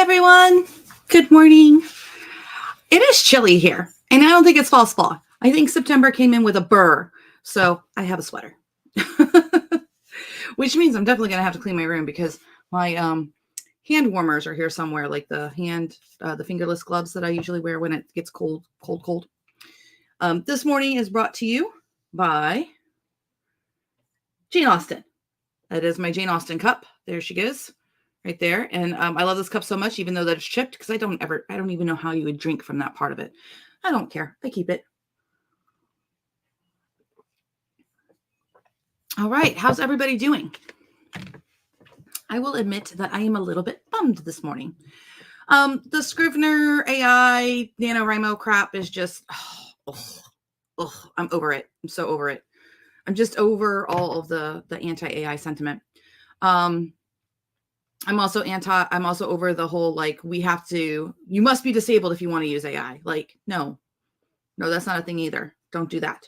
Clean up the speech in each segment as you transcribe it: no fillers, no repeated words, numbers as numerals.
everyone. Good morning. It is chilly here, and I don't think it's false fall. I think September came in with a burr, so I have a sweater, which means I'm definitely going to have to clean my room because my hand warmers are here somewhere, like the fingerless gloves that I usually wear when it gets cold. This morning is brought to you by Jane Austen. That is my Jane Austen cup. There she goes. Right there. And I love this cup so much, even though that it's chipped, because I don't even know how you would drink from that part of it. I don't care. I keep it. All right. How's everybody doing? I will admit that I am a little bit bummed this morning. The Scrivener AI NaNoWriMo crap is just, I'm over it. I'm so over it. I'm just over all of the anti-AI sentiment. I'm also over the whole, like, you must be disabled if you want to use AI. Like, no, that's not a thing either. Don't do that.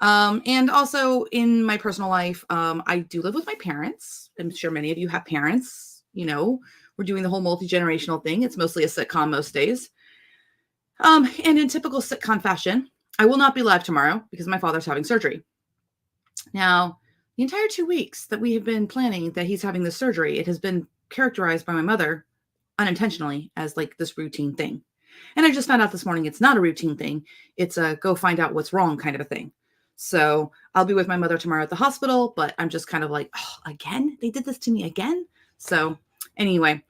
And also in my personal life, I do live with my parents. I'm sure many of you have parents, we're doing the whole multi-generational thing. It's mostly a sitcom most days. And in typical sitcom fashion, I will not be live tomorrow because my father's having surgery. Now, the entire 2 weeks that we have been planning that he's having this surgery, it has been characterized by my mother unintentionally as like this routine thing. And I just found out this morning it's not a routine thing. It's a go find out what's wrong kind of a thing. So I'll be with my mother tomorrow at the hospital, but I'm just kind of like, again? They did this to me again? So anyway,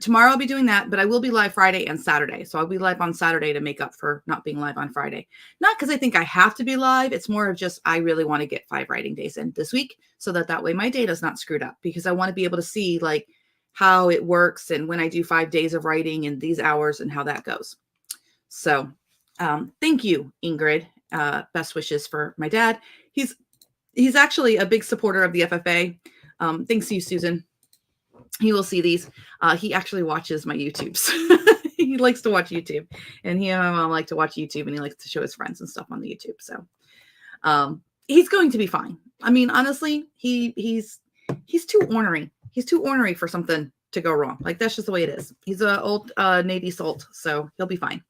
tomorrow I'll be doing that, but I will be live Friday and Saturday. So I'll be live on Saturday to make up for not being live on Friday. Not because I think I have to be live. It's more of just, I really want to get 5 writing days in this week so that way my data's not screwed up, because I want to be able to see like how it works and when I do 5 days of writing and these hours and how that goes. So thank you, Ingrid. Best wishes for my dad. He's actually a big supporter of the FFA. Thanks to you, Susan. He will see these. He actually watches my YouTubes. He likes to watch YouTube, and he and my mom like to watch YouTube, and he likes to show his friends and stuff on the YouTube. So he's going to be fine. I mean, honestly, he's too ornery. He's too ornery for something to go wrong. Like, that's just the way it is. He's an old Navy salt, so he'll be fine.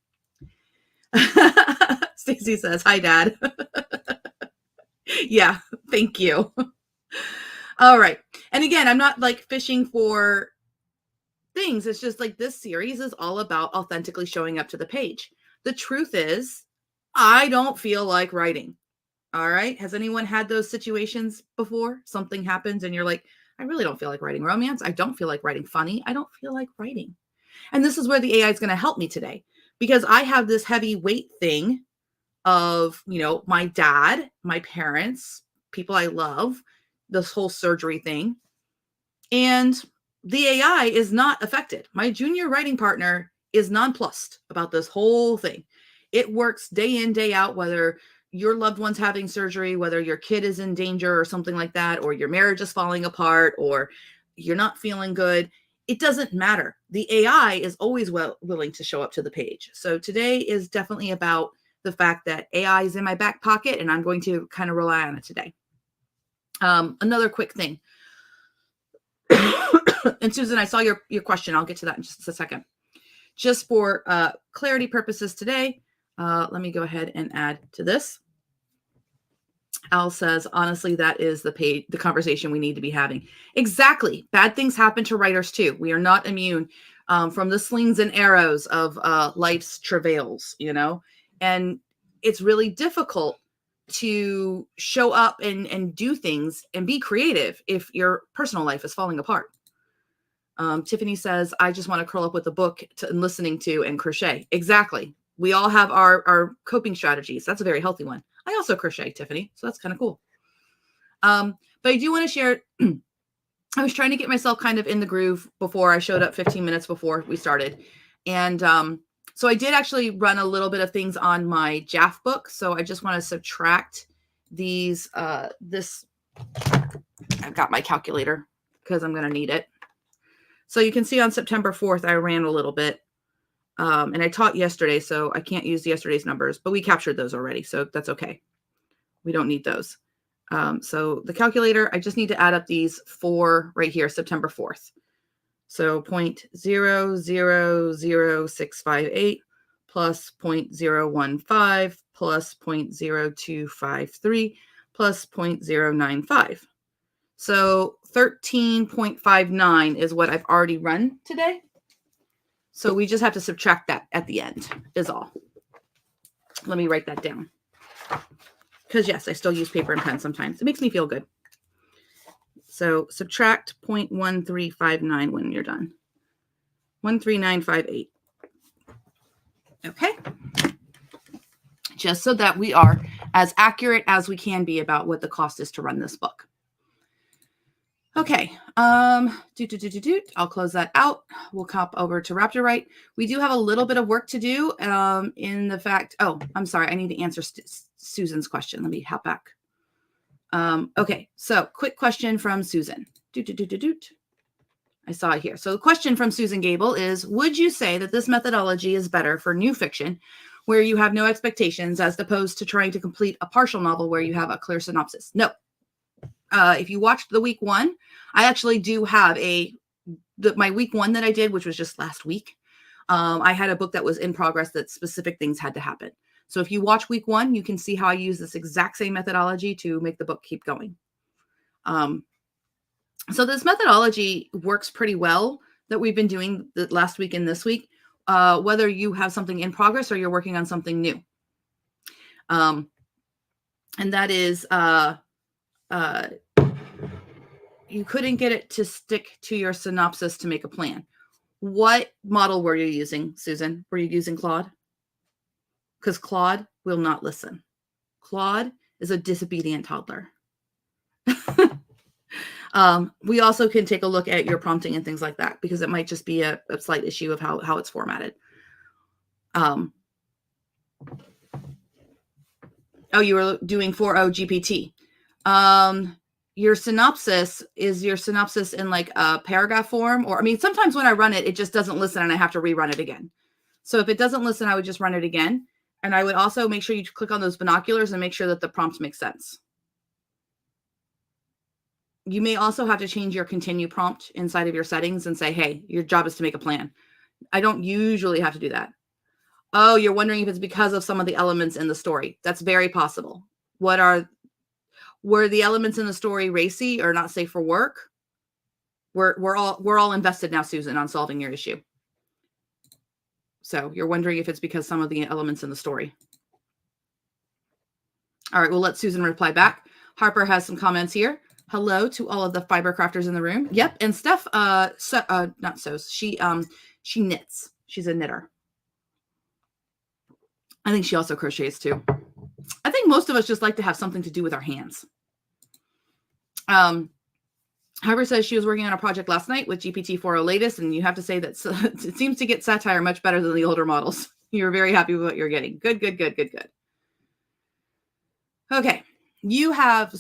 Stacy says, "Hi, Dad." Yeah, thank you. All right. And again, I'm not like fishing for things. It's just like this series is all about authentically showing up to the page. The truth is, I don't feel like writing. All right. Has anyone had those situations before? Something happens and you're like, I really don't feel like writing romance. I don't feel like writing funny. I don't feel like writing. And this is where the AI is going to help me today, because I have this heavy weight thing of, my dad, my parents, people I love, this whole surgery thing. And the AI is not affected. My junior writing partner is nonplussed about this whole thing. It works day in, day out, whether your loved one's having surgery, whether your kid is in danger or something like that, or your marriage is falling apart, or you're not feeling good. It doesn't matter. The AI is always willing to show up to the page. So today is definitely about the fact that AI is in my back pocket, and I'm going to kind of rely on it today. Another quick thing. And Susan, I saw your question. I'll get to that in just a second. Just for clarity purposes today, let me go ahead and add to this. Al says, honestly, that is the conversation we need to be having. Exactly. Bad things happen to writers too. We are not immune from the slings and arrows of life's travails, and it's really difficult to show up and do things and be creative if your personal life is falling apart. Tiffany says, I just want to curl up with a book and listening to and crochet. Exactly. We all have our coping strategies. That's a very healthy one. I also crochet, Tiffany. So that's kind of cool. But I do want to share, I was trying to get myself kind of in the groove before I showed up 15 minutes before we started. And so I did actually run a little bit of things on my JAF book. So I just want to subtract these, I've got my calculator because I'm going to need it. So you can see on September 4th, I ran a little bit. And I taught yesterday, so I can't use yesterday's numbers, but we captured those already. So that's okay. We don't need those. So the calculator, I just need to add up these 4 right here, September 4th. So 0.000658 plus 0.015 plus 0.0253 plus 0.095. So 13.59 is what I've already run today. So we just have to subtract that at the end is all. Let me write that down. Because yes, I still use paper and pen sometimes. It makes me feel good. So subtract 0.1359 when you're done. 13958. Okay. Just so that we are as accurate as we can be about what the cost is to run this book. Okay. I'll close that out. We'll cop over to Raptor. We do have a little bit of work to do in the fact. Oh, I'm sorry. I need to answer Susan's question. Let me hop back. Okay. So quick question from Susan. I saw it here. So the question from Susan Gable is, would you say that this methodology is better for new fiction where you have no expectations as opposed to trying to complete a partial novel where you have a clear synopsis? No. If you watched the week one, I actually do have my week one that I did, which was just last week. I had a book that was in progress that specific things had to happen. So if you watch week one, you can see how I use this exact same methodology to make the book keep going. So this methodology works pretty well that we've been doing the last week and this week, whether you have something in progress or you're working on something new. And that is, you couldn't get it to stick to your synopsis to make a plan. What model were you using, Susan? Were you using Claude? Because Claude will not listen. Claude is a disobedient toddler. We also can take a look at your prompting and things like that, because it might just be a slight issue of how it's formatted. Oh, you were doing 4.0 GPT. Your synopsis in like a paragraph form, or I mean, sometimes when I run it, it just doesn't listen and I have to rerun it again. So if it doesn't listen, I would just run it again. And I would also make sure you click on those binoculars and make sure that the prompt makes sense. You may also have to change your continue prompt inside of your settings and say, hey, your job is to make a plan. I don't usually have to do that. Oh, you're wondering if it's because of some of the elements in the story. That's very possible. Were the elements in the story racy or not safe for work? We're all invested now, Susan, on solving your issue. So you're wondering if it's because some of the elements in the story. All right, we'll let Susan reply back. Harper has some comments here. Hello to all of the fiber crafters in the room. Yep, and Steph, not sews. She knits. She's a knitter. I think she also crochets too. I think most of us just like to have something to do with our hands. Harper says she was working on a project last night with GPT-4o latest, and you have to say that it seems to get satire much better than the older models. You're very happy with what you're getting. Good. Okay.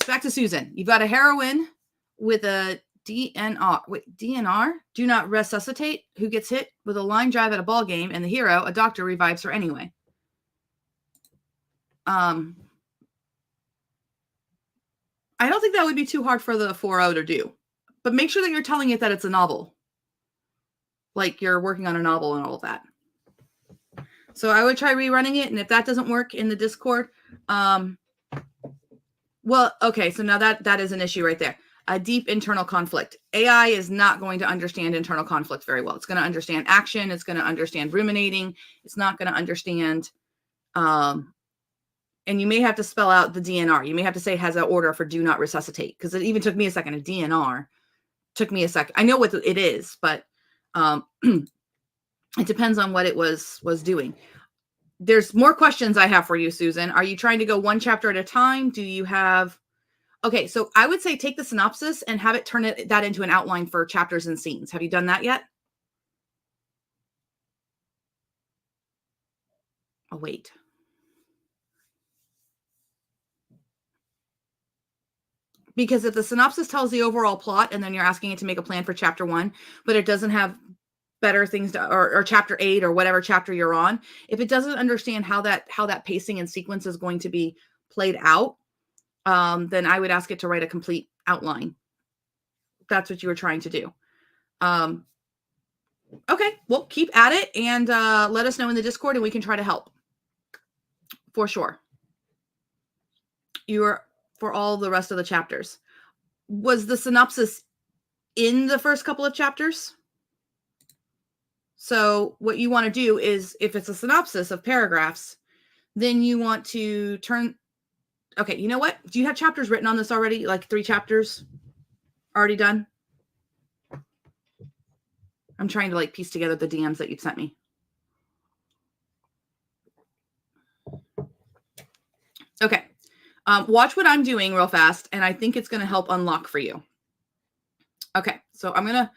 Back to Susan. You've got a heroine with a DNR. Wait, DNR? Do not resuscitate, who gets hit with a line drive at a ball game, and the hero, a doctor, revives her anyway. I don't think that would be too hard for the 4.0 to do. But make sure that you're telling it that it's a novel. Like you're working on a novel and all of that. So I would try rerunning it. And if that doesn't work in the Discord, well, okay. So now that is an issue right there. A deep internal conflict. AI is not going to understand internal conflict very well. It's going to understand action. It's going to understand ruminating. It's not going to understand, and you may have to spell out the DNR. You may have to say it has an order for do not resuscitate, because it even took me a second. A DNR took me a second. I know what it is, but it depends on what it was doing. There's more questions I have for you, Susan. Are you trying to go one chapter at a time? Do you have... Okay, so I would say take the synopsis and have it turn that into an outline for chapters and scenes. Have you done that yet? Oh, wait. Because if the synopsis tells the overall plot and then you're asking it to make a plan for chapter 1, but it doesn't have better things to, or chapter 8 or whatever chapter you're on, if it doesn't understand how that pacing and sequence is going to be played out, then I would ask it to write a complete outline. That's what you were trying to do. Okay, well, keep at it and let us know in the Discord and we can try to help. For sure. You're for all the rest of the chapters. Was the synopsis in the first couple of chapters? So what you want to do is, if it's a synopsis of paragraphs, then you want to turn... Okay, you know what? Do you have chapters written on this already? Like 3 chapters already done? I'm trying to like piece together the DMs that you've sent me. Okay. Watch what I'm doing real fast, and I think it's going to help unlock for you. Okay, so I'm going to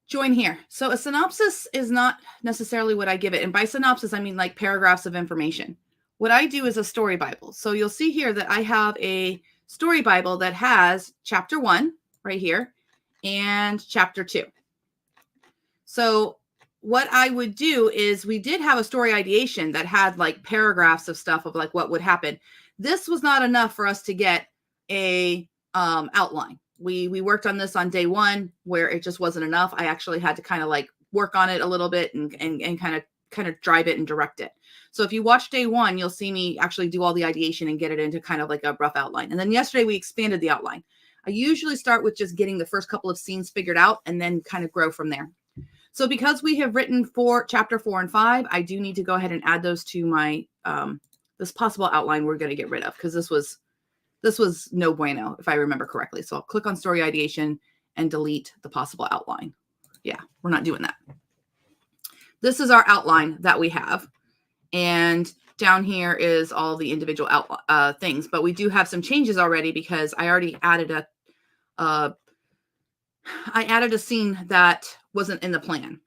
join here. So a synopsis is not necessarily what I give it. And by synopsis, I mean like paragraphs of information. What I do is a story Bible. So you'll see here that I have a story Bible that has chapter 1 right here and chapter 2. So what I would do is, we did have a story ideation that had like paragraphs of stuff of like what would happen. This was not enough for us to get a outline. We worked on this on day 1 where it just wasn't enough. I actually had to kind of like work on it a little bit and kind of drive it and direct it. So if you watch day 1, you'll see me actually do all the ideation and get it into kind of like a rough outline. And then yesterday we expanded the outline. I usually start with just getting the first couple of scenes figured out and then kind of grow from there. So because we have written for chapter 4 and 5, I do need to go ahead and add those to my this possible outline we're going to get rid of, because this was no bueno, if I remember correctly. So I'll click on story ideation and delete the possible outline. Yeah, we're not doing that. This is our outline that we have. And down here is all the individual things. But we do have some changes already, because I already added a scene that wasn't in the plan.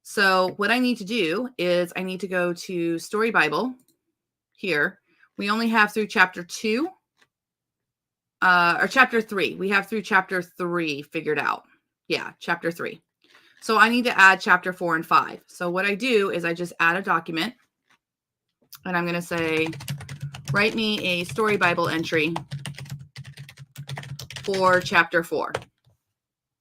So what I need to do is I need to go to Story Bible here. We only have through chapter 2 or chapter 3. We have through chapter 3 figured out. Yeah, chapter 3. So I need to add chapter 4 and 5. So what I do is I just add a document, and I'm going to say, write me a Story Bible entry for chapter 4.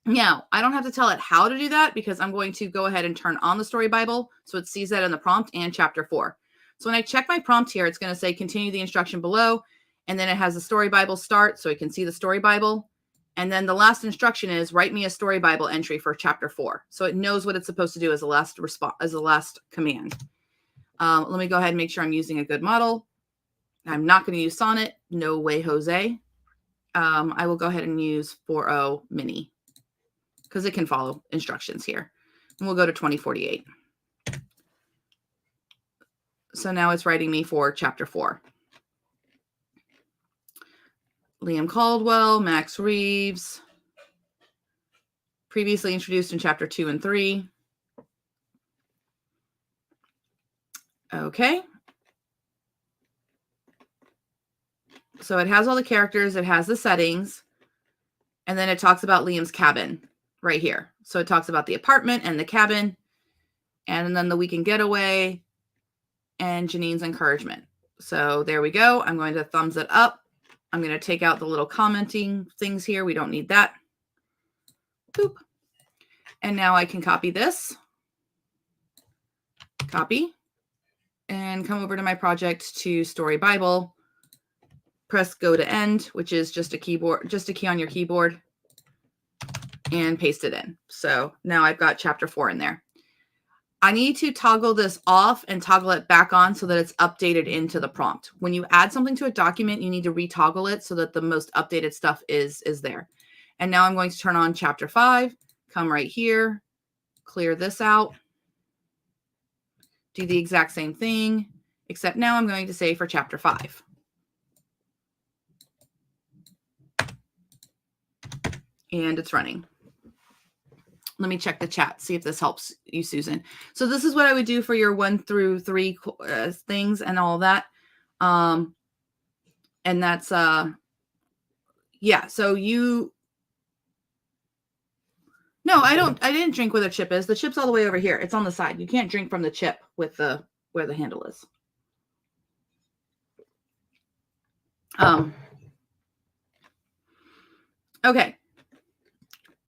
Now, I don't have to tell it how to do that, because I'm going to go ahead and turn on the Story Bible so it sees that in the prompt and chapter 4. So when I check my prompt here, it's going to say continue the instruction below, and then it has the Story Bible start so it can see the Story Bible. And then the last instruction is write me a Story Bible entry for chapter 4. So it knows what it's supposed to do as a last response, as a last command. Let me go ahead and make sure I'm using a good model. I'm not going to use Sonnet. No way, Jose. I will go ahead and use 4.0 Mini, because it can follow instructions here. And we'll go to 2048. So now it's writing me for chapter 4. Liam Caldwell, Max Reeves, previously introduced in chapter 2 and 3. Okay. So it has all the characters, it has the settings, and then it talks about Liam's cabin right here. So it talks about the apartment and the cabin, and then the weekend getaway, and Janine's encouragement. So there we go. I'm going to thumbs it up. I'm going to take out the little commenting things here. We don't need that. Boop. And now I can copy this. Copy. And come over to my project to Story Bible. Press go to end, which is just a keyboard, just a key on your keyboard, and paste it in. So now I've got chapter 4 in there. I need to toggle this off and toggle it back on so that it's updated into the prompt. When you add something to a document, you need to retoggle it so that the most updated stuff is there. And now I'm going to turn on chapter 5, come right here, clear this out, do the exact same thing, except now I'm going to say for chapter 5. And it's running. Let me check the chat, see if this helps you, Susan. So this is what I would do for your 1 through 3 things and all that. And that's, yeah, so you, no, I didn't drink where the chip is. The chip's all the way over here. It's on the side. You can't drink from the chip with the, where the handle is. Okay.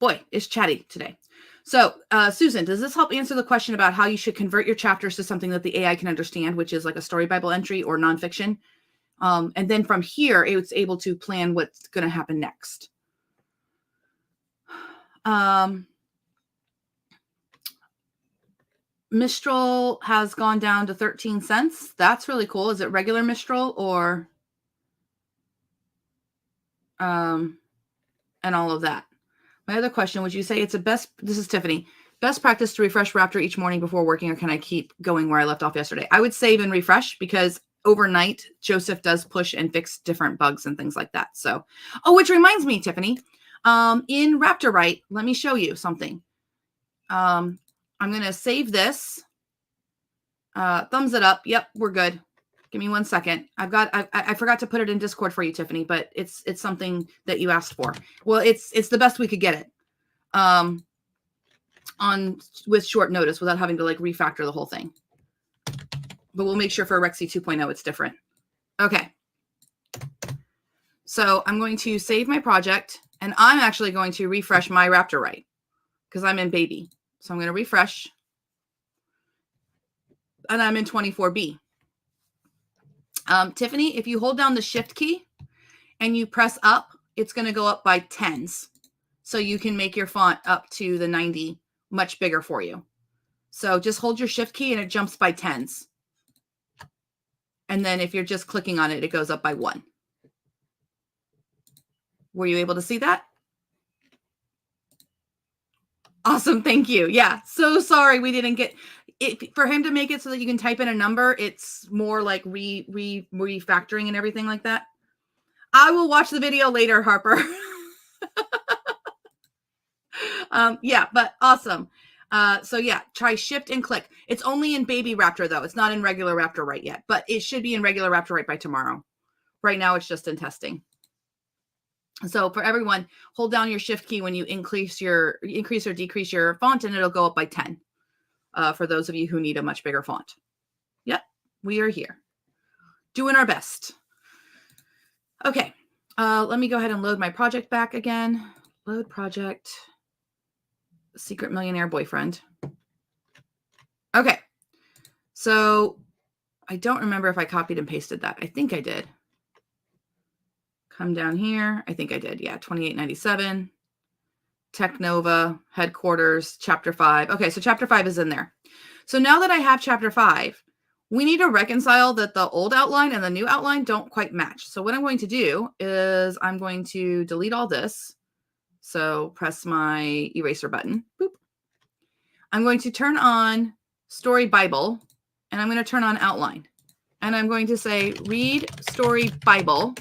Boy, it's chatty today. So, Susan, does this help answer the question about how you should convert your chapters to something that the AI can understand, which is like a story Bible entry or nonfiction? And then from here, it's able to plan what's going to happen next. Mistral has gone down to 13 cents. That's really cool. Is it regular Mistral or and all of that? My other question, would you say it's this is Tiffany, best practice to refresh Raptor each morning before working, or can I keep going where I left off yesterday? I would save and refresh, because overnight Joseph does push and fix different bugs and things like that. So, which reminds me, Tiffany, in Raptor Write, let me show you something. I'm going to save this. Thumbs it up. Yep, we're good. Give me 1 second. I forgot to put it in Discord for you, Tiffany, but it's something that you asked for. Well, it's the best we could get it. With short notice without having to like refactor the whole thing. But we'll make sure for Rexy 2.0 it's different. Okay. So I'm going to save my project, and I'm actually going to refresh my Raptor Write because I'm in baby. So I'm going to refresh, and I'm in 24B. Tiffany, if you hold down the shift key and you press up, it's going to go up by tens. So you can make your font up to the 90 much bigger for you. So just hold your shift key and it jumps by tens. And then if you're just clicking on it, it goes up by 1. Were you able to see that? Awesome. Thank you. Yeah. So sorry we didn't get it. For him to make it so that you can type in a number, it's more like refactoring and everything like that. I will watch the video later, Harper. Yeah, but awesome. So yeah, try shift and click. It's only in baby Raptor though. It's not in regular Raptor Write yet, but it should be in regular Raptor Write by tomorrow. Right now it's just in testing. So for everyone, hold down your shift key when you increase or decrease your font, and it'll go up by 10. For those of you who need a much bigger font. Yep, we are here. Doing our best. Okay, let me go ahead and load my project back again. Load project. Secret Millionaire Boyfriend. Okay, so I don't remember if I copied and pasted that. I think I did. Come down here. I think I did. Yeah, 2897. Technova, headquarters, chapter 5. Okay, so chapter 5 is in there. So now that I have chapter 5, we need to reconcile that the old outline and the new outline don't quite match. So what I'm going to do is I'm going to delete all this. So press my eraser button. Boop. I'm going to turn on Story Bible, and I'm going to turn on outline. And I'm going to say, read Story Bible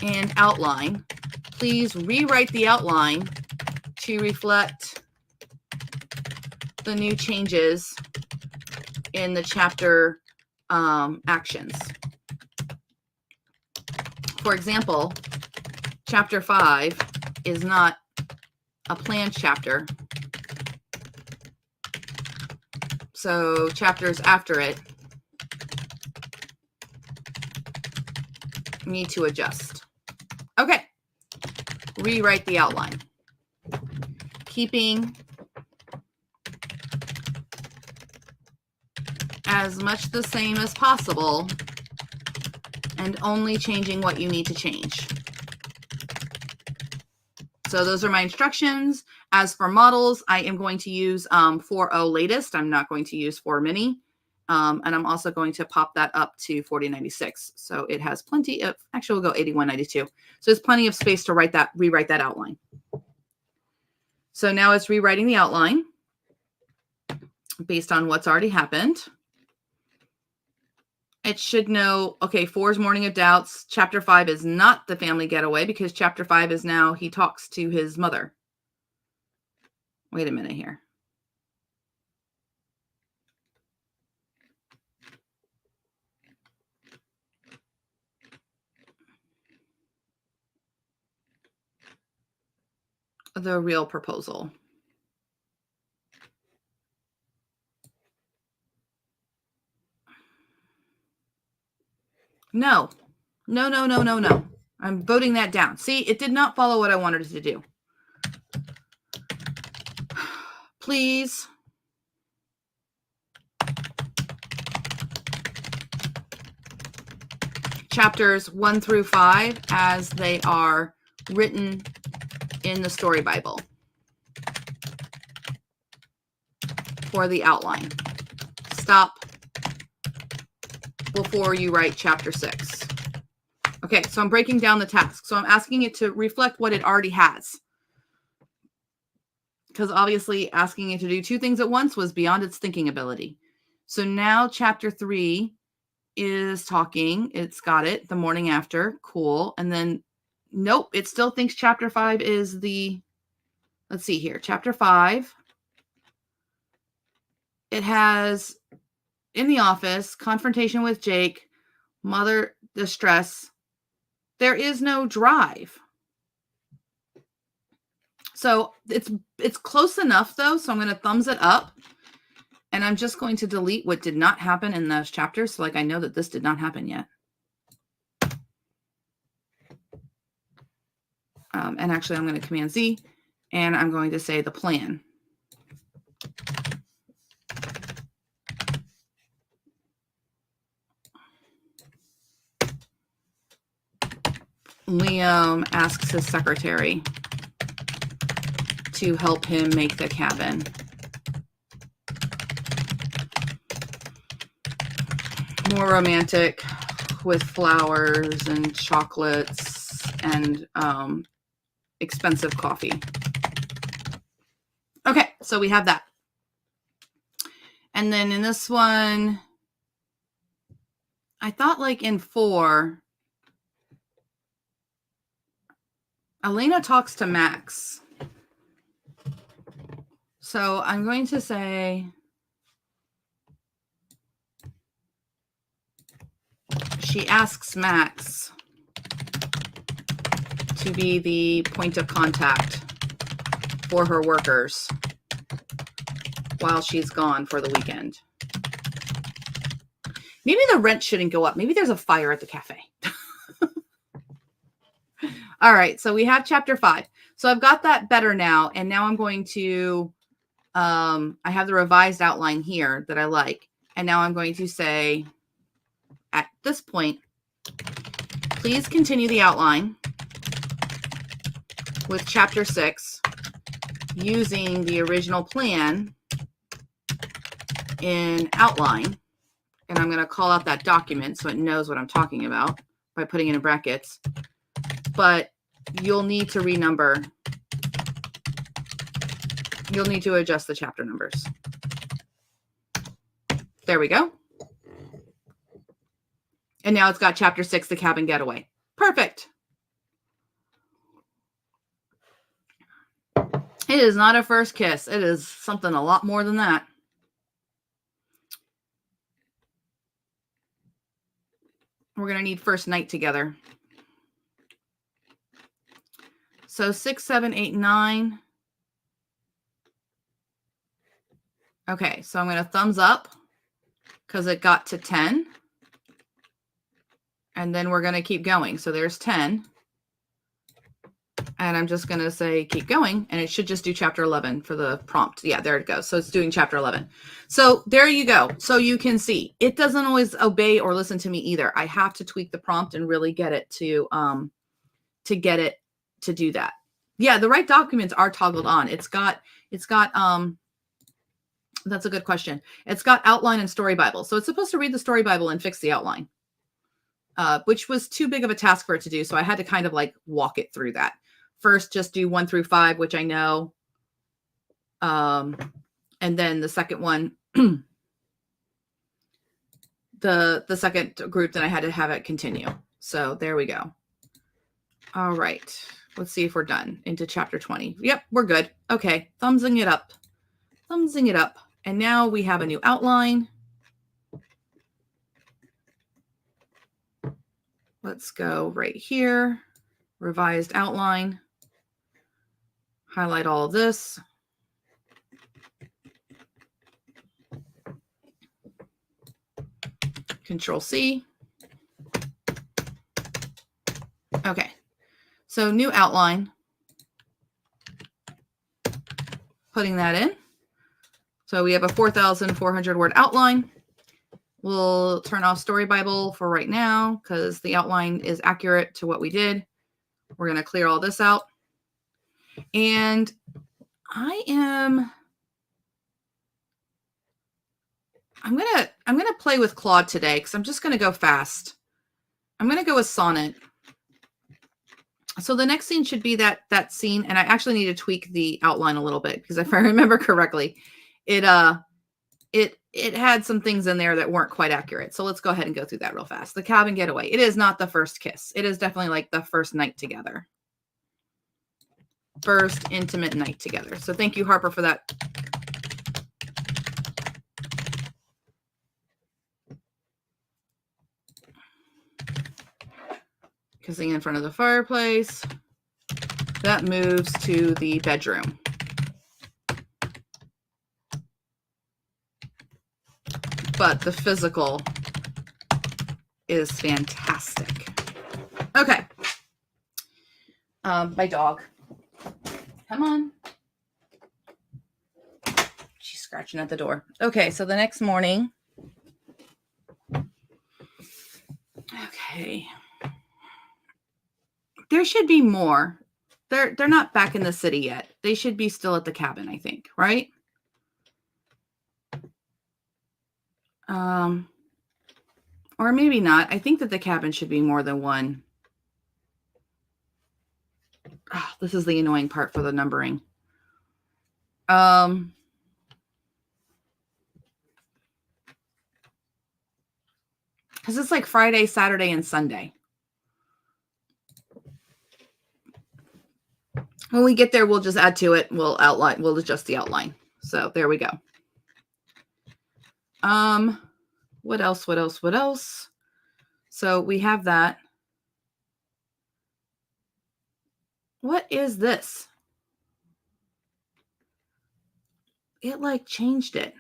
and outline. Please rewrite the outline to reflect the new changes in the chapter actions. For example, chapter 5 is not a planned chapter. So chapters after it need to adjust. Okay. Rewrite the outline. Keeping as much the same as possible and only changing what you need to change. So those are my instructions. As for models, I am going to use 4.0 latest. I'm not going to use 4 mini. And I'm also going to pop that up to 4096. So it has plenty of, actually we'll go 8192. So there's plenty of space to rewrite that outline. So now it's rewriting the outline based on what's already happened. It should know, okay, 4's Morning of Doubts. Chapter 5 is not the family getaway because chapter 5 is now he talks to his mother. Wait a minute here. The real proposal. No. I'm voting that down. See, it did not follow what I wanted it to do. please chapters 1 through 5 as they are written in the story Bible for the outline. Stop before you write chapter 6. Okay, so I'm breaking down the task. So I'm asking it to reflect what it already has. Because obviously asking it to do 2 things at once was beyond its thinking ability. So now chapter 3 is talking. It's got it the morning after. Cool. And then, nope, it still thinks chapter 5 is the, let's see here. Chapter 5, it has in the office, confrontation with Jake, mother distress. There is no drive. So it's close enough though. So I'm going to thumbs it up. And I'm just going to delete what did not happen in those chapters. So like I know that this did not happen yet. And actually I'm going to Command Z and I'm going to say the plan. Liam asks his secretary to help him make the cabin. More romantic with flowers and chocolates and expensive coffee. Okay, so we have that. And then in this one, I thought like in 4, Elena talks to Max. So I'm going to say she asks Max to be the point of contact for her workers while she's gone for the weekend. Maybe the rent shouldn't go up. Maybe there's a fire at the cafe. All right, so we have chapter 5. So I've got that better now. And now I'm going to, I have the revised outline here that I like. And now I'm going to say, at this point, please continue the outline with chapter 6 using the original plan in outline. And I'm going to call out that document so it knows what I'm talking about by putting it in brackets. But you'll need to renumber. You'll need to adjust the chapter numbers. There we go. And now it's got chapter 6, the cabin getaway. Perfect. It is not a first kiss. It is something a lot more than that. We're going to need first night together. So 6, 7, 8, 9. Okay, so I'm going to thumbs up because it got to 10. And then we're going to keep going. So there's 10. And I'm just going to say keep going. And it should just do chapter 11 for the prompt. Yeah, there it goes. So it's doing chapter 11. So there you go. So you can see it doesn't always obey or listen to me either. I have to tweak the prompt and really get it to get it to do that. Yeah, the right documents are toggled on. It's got that's a good question. It's got outline and story Bible. So it's supposed to read the story Bible and fix the outline, which was too big of a task for it to do. So I had to kind of like walk it through that. First, just do 1 through 5, which I know. And then the second one, the second group, then I had to have it continue. So there we go. All right. Let's see if we're done into chapter 20. Yep, we're good. Okay. Thumbsing it up. Thumbsing it up. And now we have a new outline. Let's go right here. Revised outline. Highlight all of this. Control C. Okay. So new outline. Putting that in. So we have a 4,400 word outline. We'll turn off Story Bible for right now because the outline is accurate to what we did. We're going to clear all this out. And I'm going to play with Claude today because I'm just going to go fast. I'm going to go with Sonnet. So the next scene should be that scene, and I actually need to tweak the outline a little bit because if I remember correctly, it had some things in there that weren't quite accurate. So let's go ahead and go through that real fast. The cabin getaway. It is not the first kiss. It is definitely like the first night together. First intimate night together. So thank you, Harper, for that. Kissing in front of the fireplace. That moves to the bedroom. But the physical is fantastic. Okay. My dog. Come on. She's scratching at the door. Okay, so the next morning. Okay. There should be more. They're not back in the city yet. They should be still at the cabin, I think, right? Or maybe not. I think that the cabin should be more than one. Oh, this is the annoying part for the numbering. Because it's like Friday, Saturday, and Sunday. When we get there, we'll just add to it. We'll adjust the outline. So there we go. What else? So we have that. What is this? It like changed it.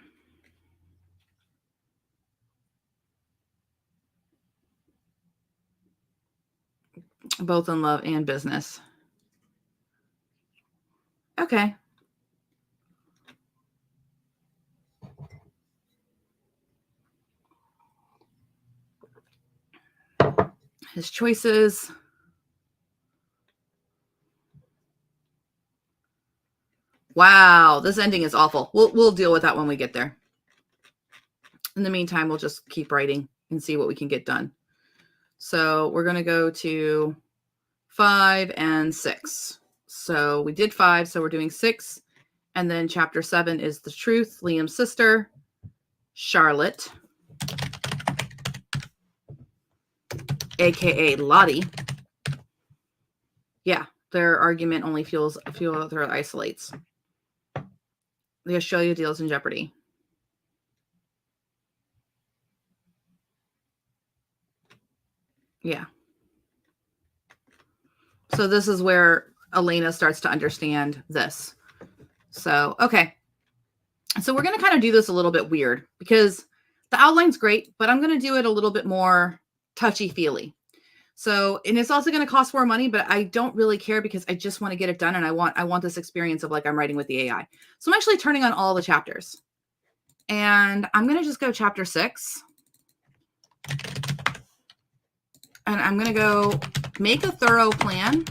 Both in love and business. Okay. His choices. Wow, this ending is awful. We'll deal with that when we get there. In the meantime, we'll just keep writing and see what we can get done. So we're going to go to 5 and 6. So we did 5, so we're doing 6. And then chapter 7 is the truth. Liam's sister, Charlotte, aka Lottie. Yeah, their argument only fuels their isolates. The Australia deals in jeopardy. Yeah. So this is where Elena starts to understand this. So, okay. So we're going to kind of do this a little bit weird because the outline's great, but I'm going to do it a little bit more touchy-feely. So, and it's also going to cost more money, but I don't really care because I just want to get it done. And I want this experience of like I'm writing with the AI. So I'm actually turning on all the chapters. And I'm going to just go chapter 6. And I'm going to go make a thorough plan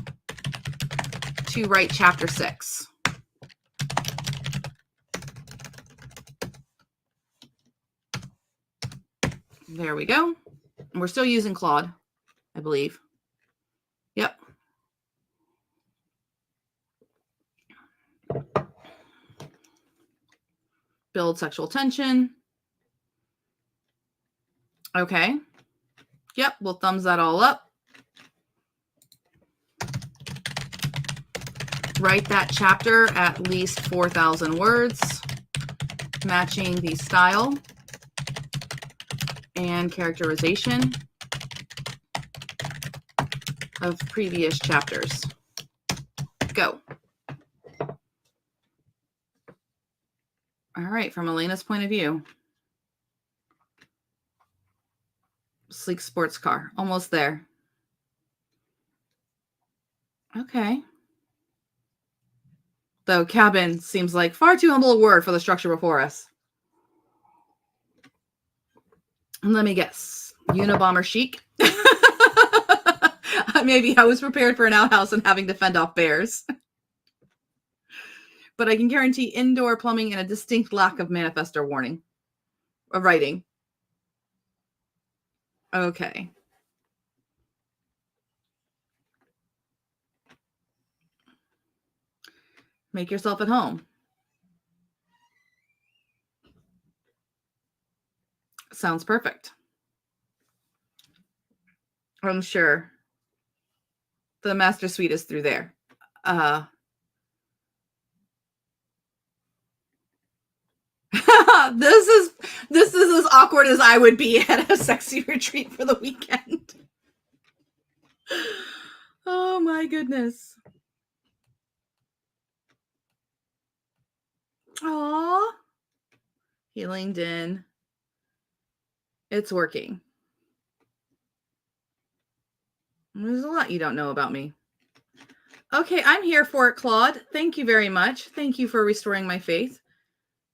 to write chapter 6. There we go. And we're still using Claude, I believe. Yep. Build sexual tension. Okay. Yep, we'll thumbs that all up. Write that chapter at least 4,000 words, matching the style and characterization of previous chapters. Go. All right, from Elena's point of view. Sleek sports car, almost there. Okay. Though cabin seems like far too humble a word for the structure before us. Let me guess. Unabomber chic? Maybe I was prepared for an outhouse and having to fend off bears. But I can guarantee indoor plumbing and a distinct lack of manifesto warning. Writing. Okay. Make yourself at home. Sounds perfect. I'm sure the master suite is through there. This is as awkward as I would be at a sexy retreat for the weekend. Oh my goodness. Aw. Healing Din. It's working. There's a lot you don't know about me. Okay, I'm here for it, Claude. Thank you very much. Thank you for restoring my faith.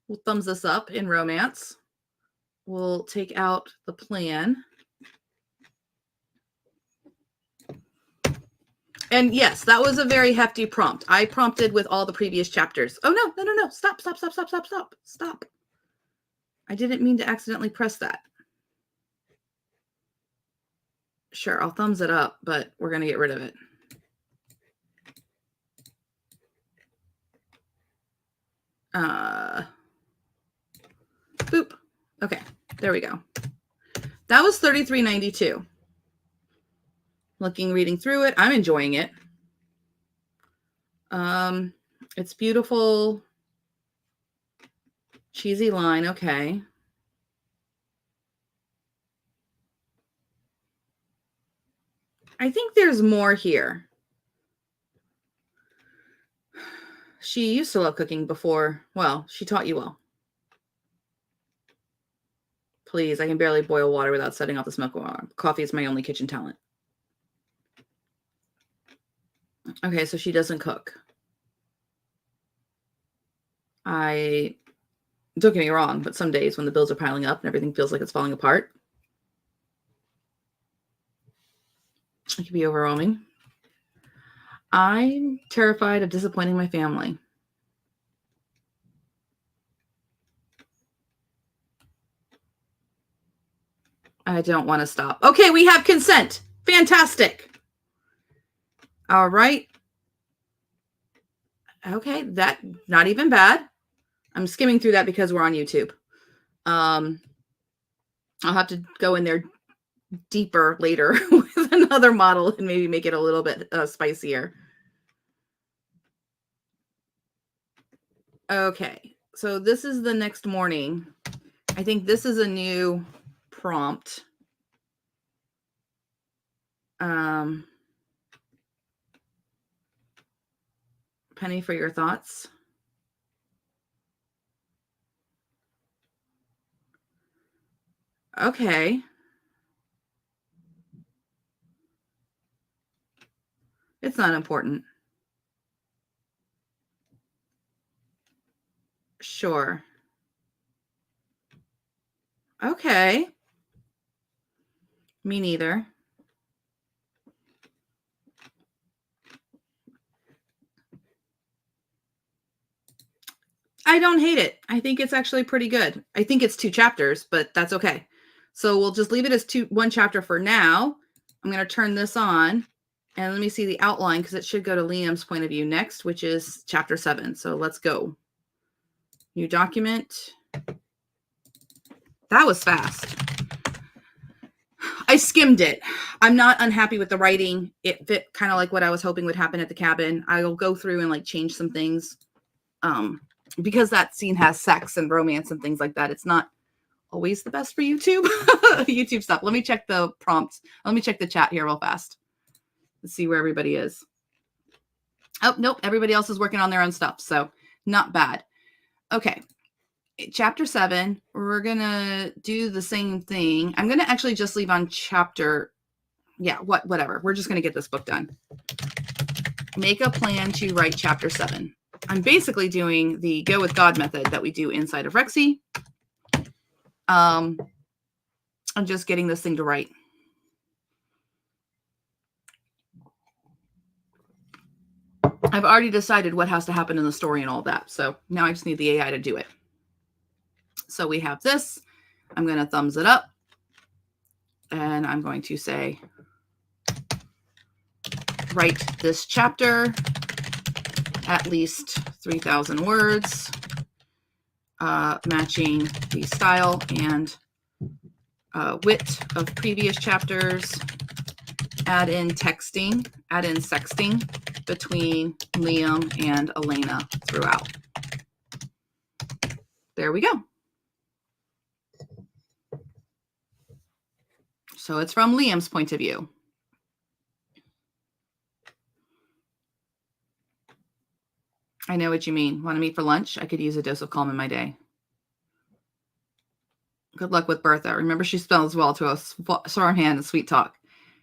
We'll thumbs this up in romance. We'll take out the plan. And yes, that was a very hefty prompt. I prompted with all the previous chapters. Oh, no. Stop. I didn't mean to accidentally press that. Sure, I'll thumbs it up, but we're going to get rid of it. Boop. Okay, there we go. That was $33.92. Reading through it. I'm enjoying it. It's beautiful. Cheesy line. Okay. I think there's more here. She used to love cooking before. Well, she taught you well. Please, I can barely boil water without setting off the smoke alarm. Coffee is my only kitchen talent. Okay, so she doesn't cook. Don't get me wrong, but some days when the bills are piling up and everything feels like it's falling apart, it can be overwhelming. I'm terrified of disappointing my family. I don't want to stop. Okay, we have consent. Fantastic. All right. Okay, that not even bad. I'm skimming through that because we're on YouTube. I'll have to go in there deeper later with another model and maybe make it a little bit spicier. Okay, so this is the next morning. I think this is a new prompt. Penny, for your thoughts. Okay. It's not important. Sure. Okay. Me neither. I don't hate it. I think it's actually pretty good. I think it's 2 chapters, but that's okay. So we'll just leave it as 1 chapter for now. I'm going to turn this on and let me see the outline because it should go to Liam's point of view next, which is chapter 7. So let's go. New document. That was fast. I skimmed it. I'm not unhappy with the writing. It fit kind of like what I was hoping would happen at the cabin. I will go through and change some things. Because that scene has sex and romance and things like that. It's not always the best for YouTube. YouTube stuff. Let me check the prompts. Let me check the chat here real fast. Let's see where everybody is. Oh, nope. Everybody else is working on their own stuff. So not bad. Okay. Chapter 7. We're going to do the same thing. I'm going to actually just leave on chapter. Yeah, whatever. We're just going to get this book done. Make a plan to write chapter 7. I'm basically doing the go with God method that we do inside of Rexy. I'm just getting this thing to write. I've already decided what has to happen in the story and all that. So now I just need the AI to do it. So we have this. I'm going to thumbs it up. And I'm going to say, write this chapter, at least 3,000 words, matching the style and wit of previous chapters. Add in texting, add in sexting between Liam and Elena throughout. There we go. So it's from Liam's point of view. I know what you mean. Want to meet for lunch? I could use a dose of calm in my day. Good luck with Bertha. Remember, she spells well to a strong hand and sweet talk.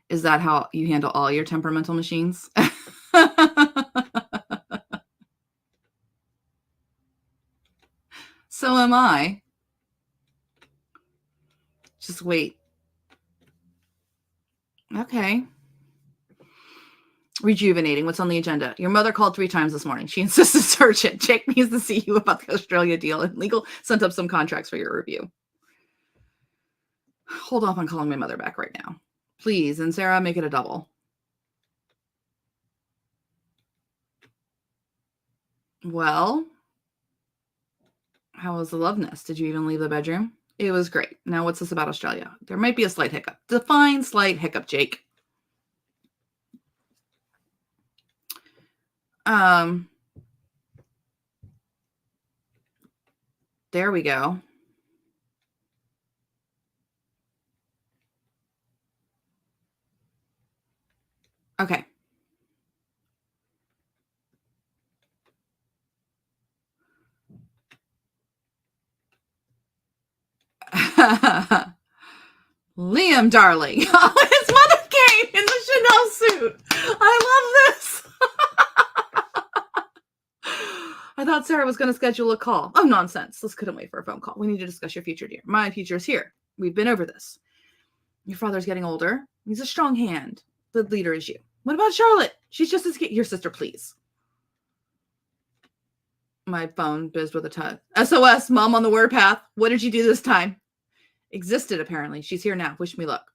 Is that how you handle all your temperamental machines? So am I. Just wait. Okay. Rejuvenating. What's on the agenda? Your mother called 3 times this morning. She insisted search it. Jake needs to see you about the Australia deal, and legal sent up some contracts for your review. Hold off on calling my mother back right now. Please. And Sarah, make it a double. Well, how was the love nest? Did you even leave the bedroom? It was great. Now, what's this about Australia? There might be a slight hiccup. Define slight hiccup, Jake. There we go. Okay. Liam, darling. His mother came in the Chanel suit. I love this. I thought Sarah was going to schedule a call. Oh, nonsense. This couldn't wait for a phone call. We need to discuss your future, dear. My future is here. We've been over this. Your father's getting older. He's a strong hand. The leader is you. What about Charlotte? She's just as your sister, please. My phone buzzed with a tut. SOS, mom on the word path. What did you do this time? Existed, apparently. She's here now. Wish me luck.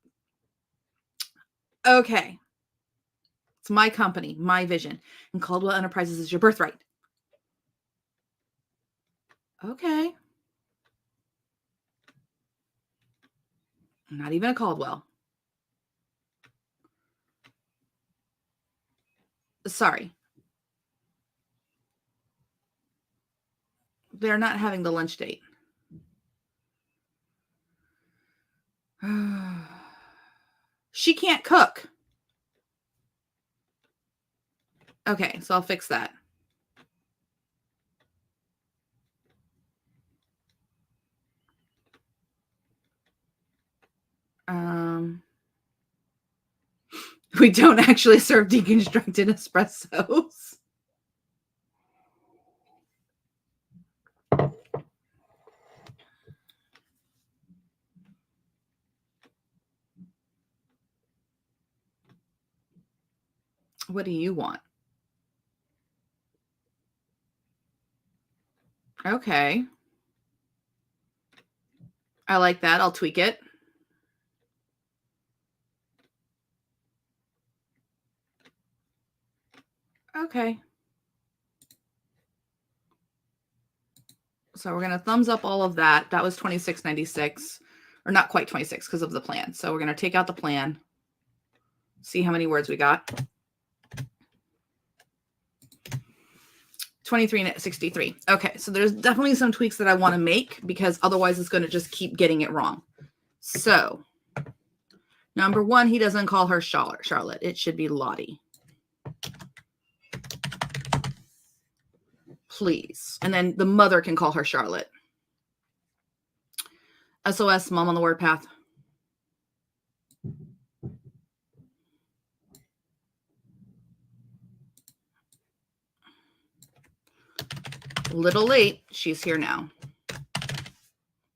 Okay. It's my company, my vision. And Caldwell Enterprises is your birthright. Okay. Not even a Caldwell. Sorry. They're not having the lunch date. She can't cook. Okay, so I'll fix that. We don't actually serve deconstructed espressos. What do you want? Okay. I like that. I'll tweak it. Okay. So we're going to thumbs up all of that. That was $26.96, or not quite 26 because of the plan. So we're going to take out the plan. See how many words we got. 23.63. Okay, so there's definitely some tweaks that I want to make because otherwise it's going to just keep getting it wrong. So, number 1, he doesn't call her Charlotte. It should be Lottie. Please. And then the mother can call her Charlotte. SOS, mom on the word path. Little late. She's here now.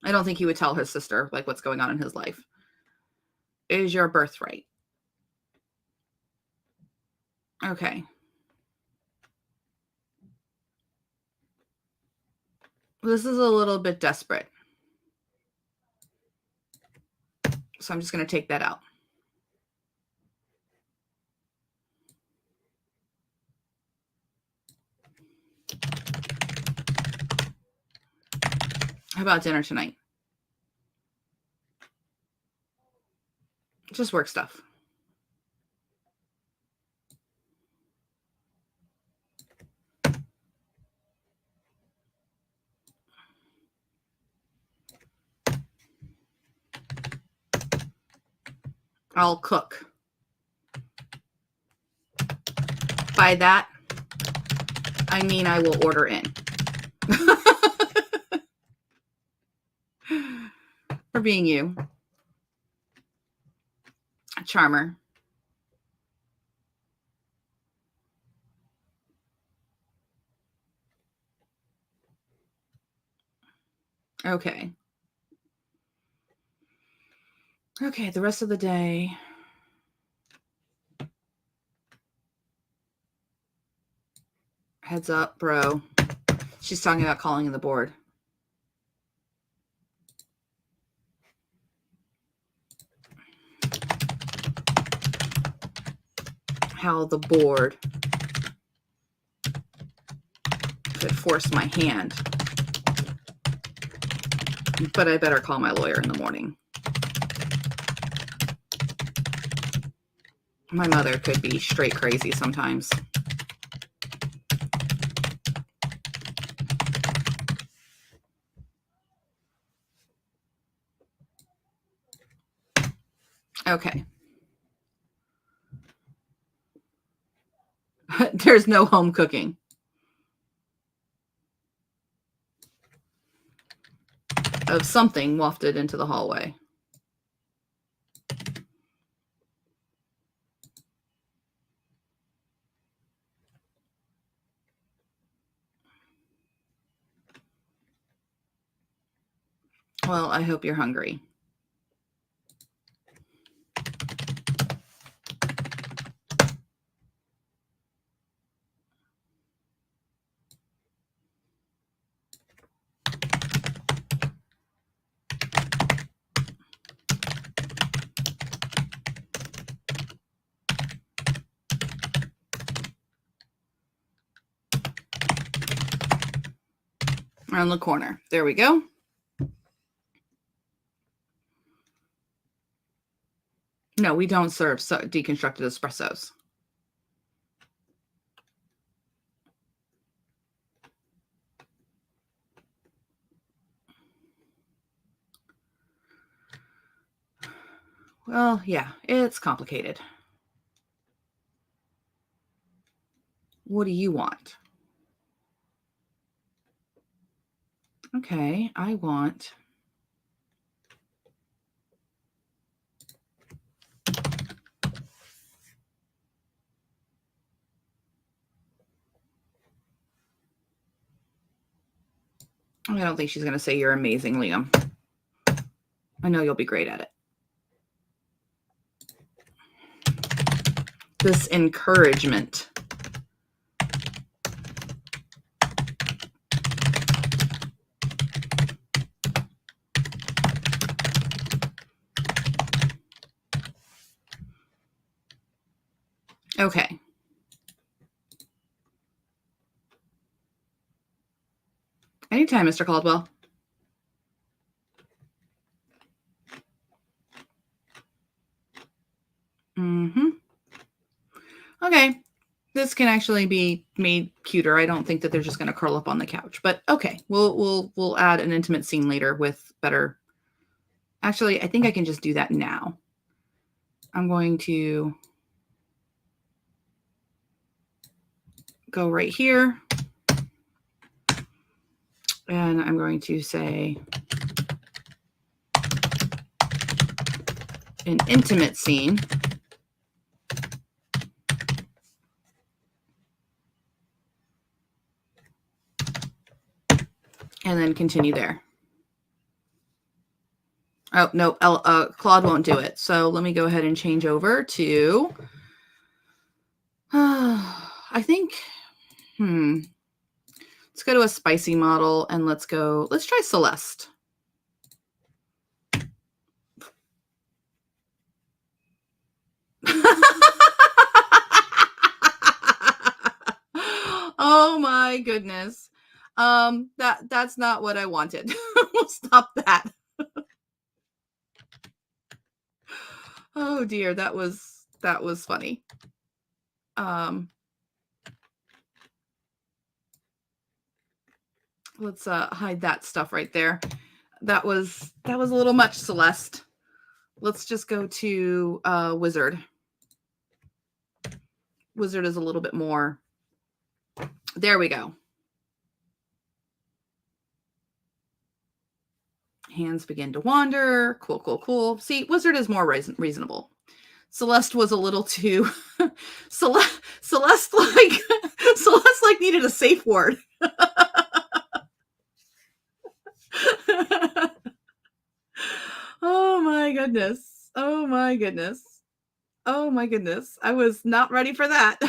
I don't think he would tell his sister like what's going on in his life. It is your birthright. Okay. This is a little bit desperate. So I'm just going to take that out. How about dinner tonight? Just work stuff. I'll cook. By that, I mean I will order in. For being you. A charmer. Okay. Okay, the rest of the day. Heads up, bro. She's talking about calling in the board. How the board could force my hand. But I better call my lawyer in the morning. My mother could be straight crazy sometimes. Okay. There's no home cooking. Of something wafted into the hallway. Well, I hope you're hungry. Around the corner. There we go. No, we don't serve deconstructed espressos. Well, yeah, it's complicated. What do you want? Okay, I want... I don't think she's going to say you're amazing, Liam. I know you'll be great at it. This encouragement. Okay. Anytime, Mr. Caldwell. Okay. This can actually be made cuter. I don't think that they're just going to curl up on the couch, but okay. We'll add an intimate scene later with better. Actually, I think I can just do that now. I'm going to go right here. And I'm going to say an intimate scene. and then continue there. Oh, no, Claude won't do it. So let me go ahead and change over to, I think, let's go to a spicy model and let's try Celeste. Oh my goodness. That's not what I wanted. We'll stop that. Oh dear, that was funny. Let's hide that stuff right there. That was a little much, Celeste. Let's just go to Wizard. Wizard is a little bit more. There we go. Hands begin to wander. Cool, cool, cool. See, Wizard is more reasonable. Celeste was a little too Celeste like needed a safe word. Oh my goodness. Oh my goodness. Oh my goodness. I was not ready for that.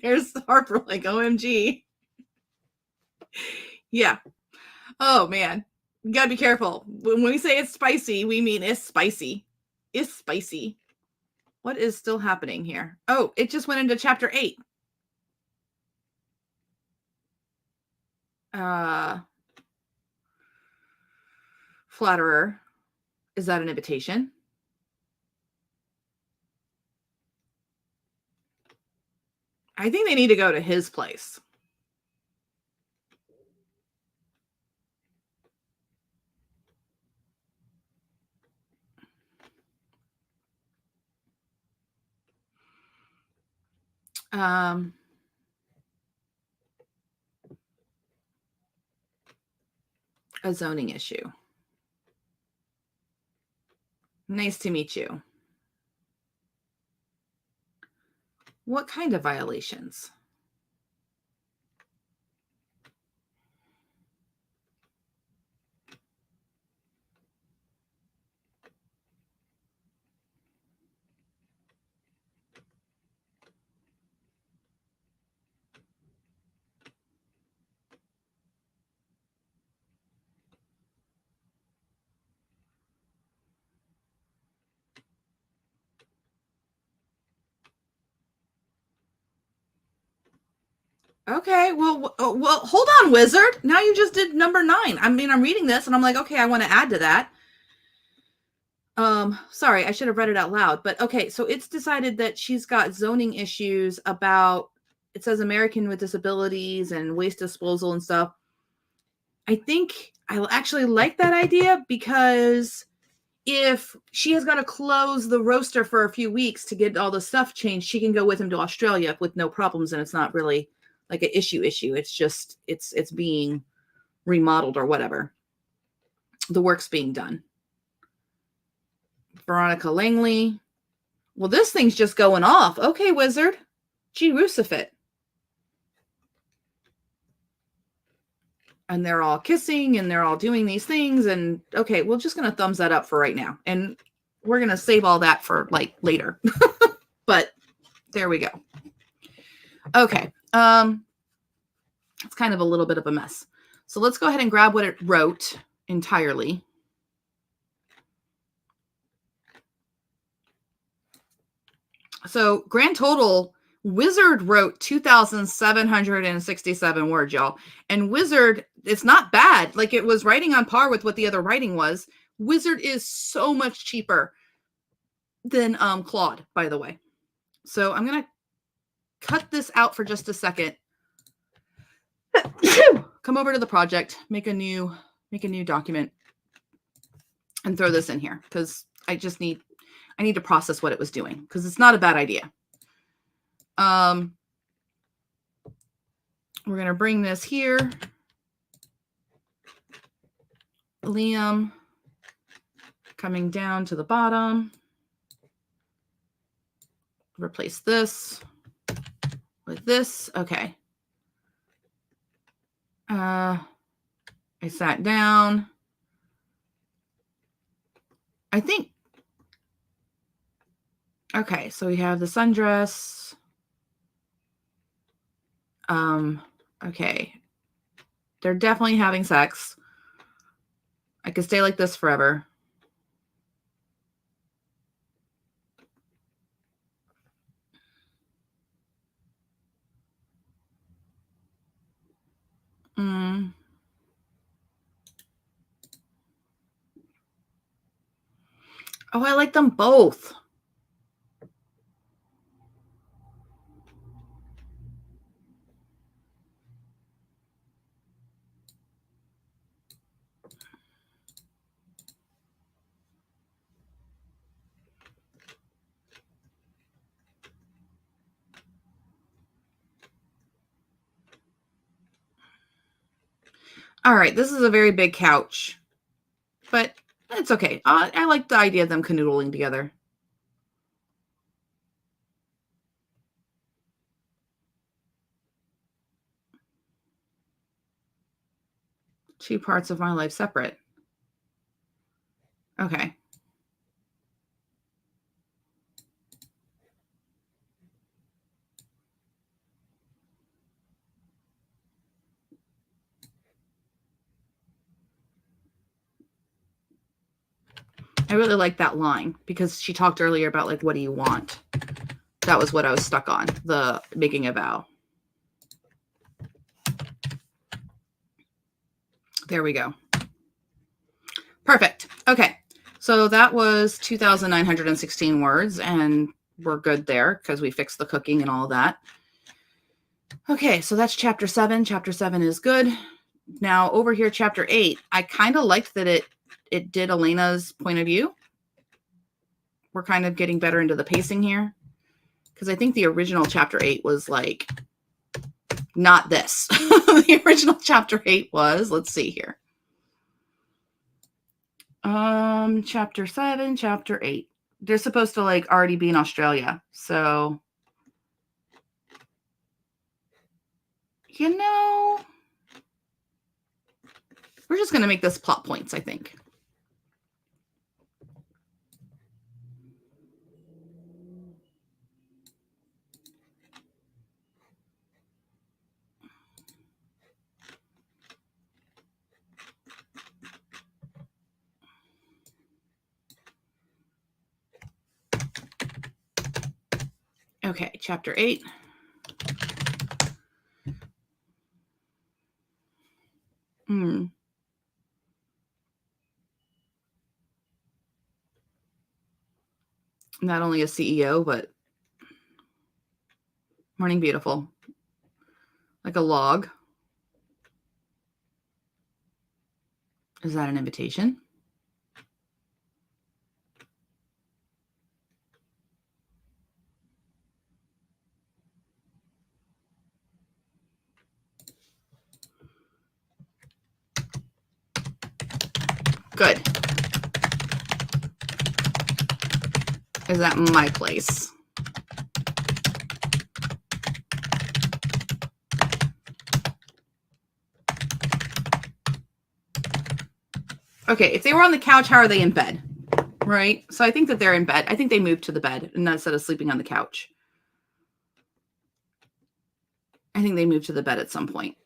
There's Harper like OMG. Yeah. Oh man. You gotta be careful. When we say it's spicy, we mean it's spicy. It's spicy. What is still happening here? Oh, it just went into chapter 8. Flatterer. Is that an invitation? I think they need to go to his place. A zoning issue. Nice to meet you. What kind of violations? Okay, well, hold on, Wizard. Now you just did number 9. I mean, I'm reading this and I'm like, okay, I want to add to that. Sorry, I should have read it out loud, but okay, so it's decided that she's got zoning issues about, it says American with disabilities and waste disposal and stuff. I think I actually like that idea because if she has got to close the roaster for a few weeks to get all the stuff changed, she can go with him to Australia with no problems, and it's not really like an issue. It's just it's being remodeled or whatever. The work's being done. Veronica Langley. Well, this thing's just going off. Okay, Wizard. Gee, Rusifit. And they're all kissing and they're all doing these things. And okay, we're just going to thumbs that up for right now. And we're going to save all that for like later. But there we go. Okay. It's kind of a little bit of a mess. So let's go ahead and grab what it wrote entirely. So grand total, Wizard wrote 2,767 words, y'all. And Wizard, it's not bad. Like, it was writing on par with what the other writing was. Wizard is so much cheaper than Claude, by the way. So I'm going to cut this out for just a second. Come over to the project, make a new document, and throw this in here because I need to process what it was doing because it's not a bad idea. We're going to bring this here. Liam coming down to the bottom. Replace this with this. Okay. I sat down. I think, okay, so we have the sundress. Okay. They're definitely having sex. I could stay like this forever. Oh, I like them both. All right, this is a very big couch, but it's okay. I like the idea of them canoodling together. Two parts of my life separate. Okay. I really like that line because she talked earlier about like, what do you want? That was what I was stuck on, the making a vow. There we go. Perfect. Okay. So that was 2,916 words, and we're good there because we fixed the cooking and all that. Okay, so that's chapter 7. Chapter 7 is good. Now over here, chapter 8, I kind of liked that it did Elena's point of view. We're kind of getting better into the pacing here because I think the original chapter 8 was like not this. The original chapter 8 was, let's see here. Chapter 7, chapter 8. They're supposed to like already be in Australia. So, you know, we're just going to make this plot points, I think. Okay, chapter 8. Not only a CEO, but morning beautiful. Like a log. Is that an invitation? Good. Is that my place? Okay, if they were on the couch, how are they in bed? Right? So I think that they're in bed. I think they moved to the bed instead of sleeping on the couch. I think they moved to the bed at some point.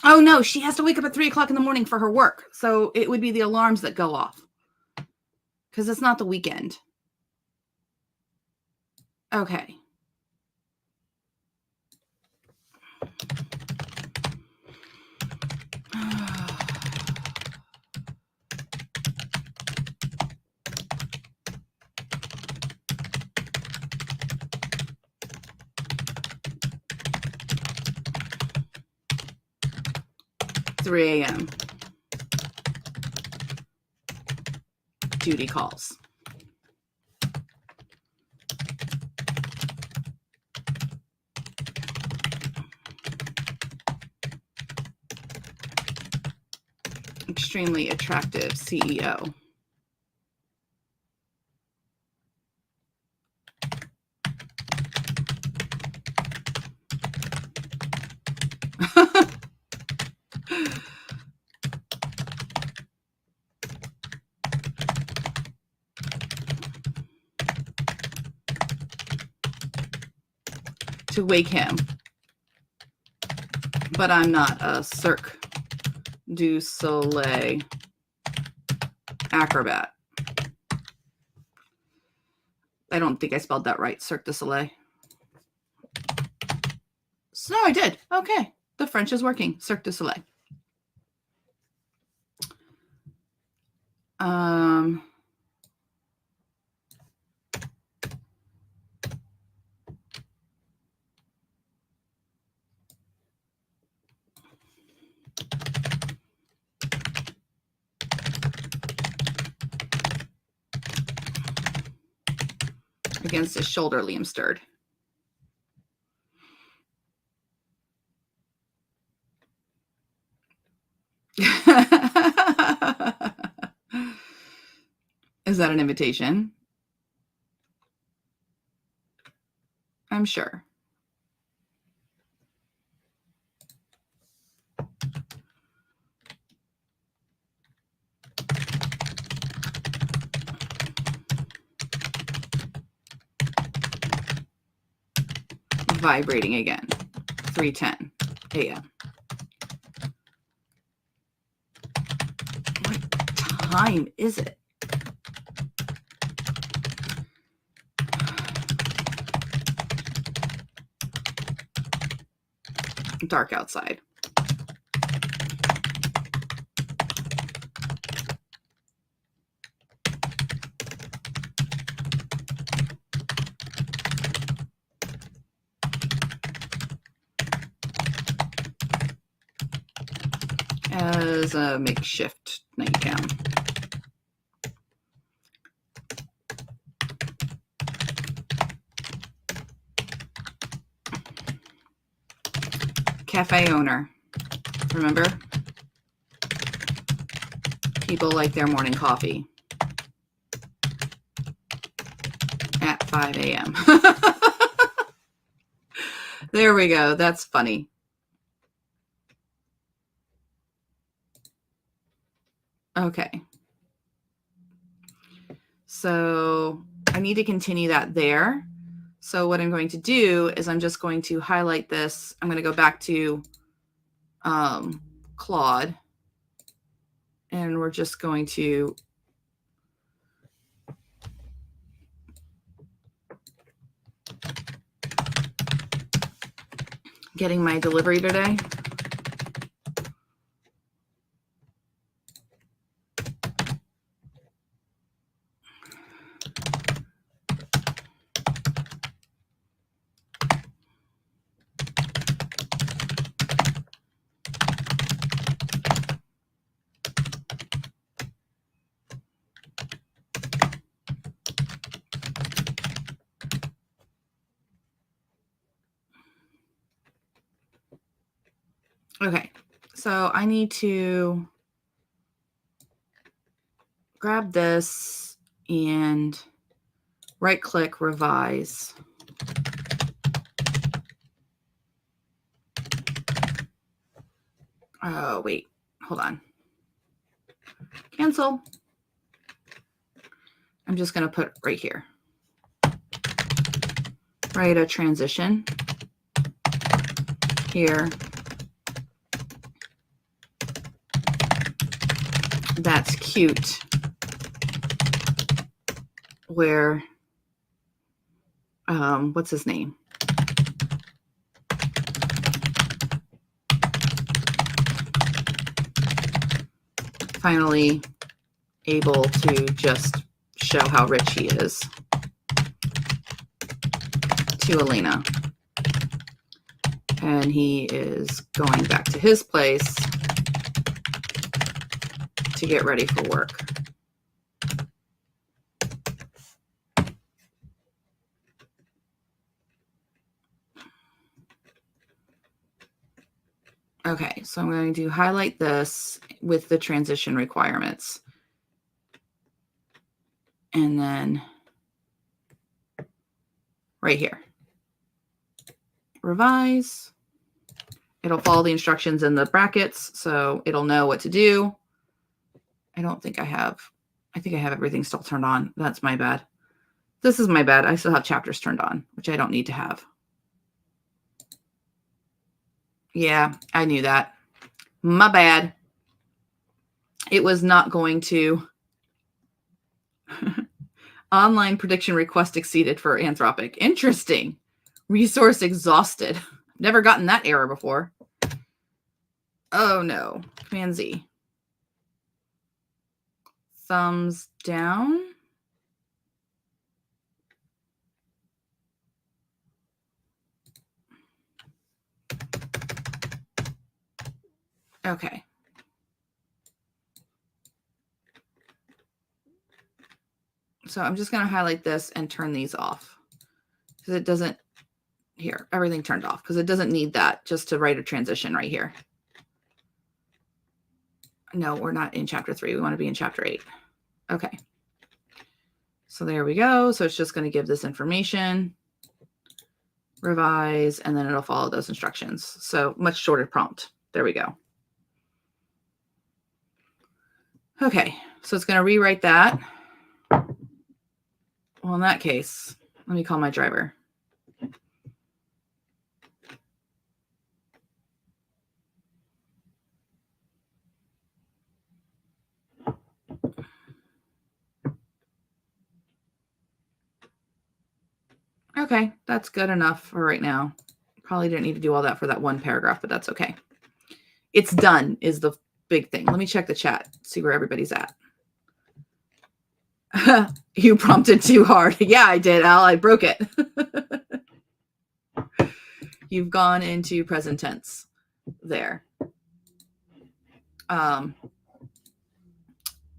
Oh no, she has to wake up at 3 o'clock in the morning for her work. So it would be the alarms that go off. Because it's not the weekend. Okay. 3 a.m. Duty calls. Extremely attractive CEO. To wake him. But I'm not a Cirque du Soleil acrobat. I don't think I spelled that right, Cirque du Soleil. So I did. Okay. The French is working. Cirque du Soleil. Against his shoulder, Liam stirred. Is that an invitation? I'm sure. Vibrating again. 3:10 a.m. What time is it? Dark outside. As a makeshift nightgown. Cafe owner. Remember? People like their morning coffee at 5 a.m. There we go. That's funny. Okay. So I need to continue that there. So what I'm going to do is I'm just going to highlight this. I'm going to go back to Claude. And we're just going to getting my delivery today. Okay, so I need to grab this and right click, revise. Oh, wait, hold on. Cancel. I'm just going to put right here. Write a transition here. That's cute. Where, what's his name? Finally able to just show how rich he is to Elena. And he is going back to his place to get ready for work. Okay, so I'm going to highlight this with the transition requirements. And then right here, revise. It'll follow the instructions in the brackets, so it'll know what to do. I think I have everything still turned on. That's my bad. This is my bad. I still have chapters turned on, which I don't need to have. Yeah, I knew that. My bad. It was not going to. Online prediction request exceeded for Anthropic. Interesting. Resource exhausted. Never gotten that error before. Oh no. Command Z. Thumbs down. Okay. So I'm just going to highlight this and turn these off because it doesn't, here, everything turned off because it doesn't need that just to write a transition right here. No, we're not in chapter 3. We want to be in chapter 8. Okay. So there we go. So it's just going to give this information, revise, and then it'll follow those instructions. So much shorter prompt. There we go. Okay. So it's going to rewrite that. Well, in that case, let me call my driver. Okay, that's good enough for right now. Probably didn't need to do all that for that one paragraph, but that's okay. It's done is the big thing. Let me check the chat, see where everybody's at. You prompted too hard. Yeah, I did, Al. I broke it. You've gone into present tense there.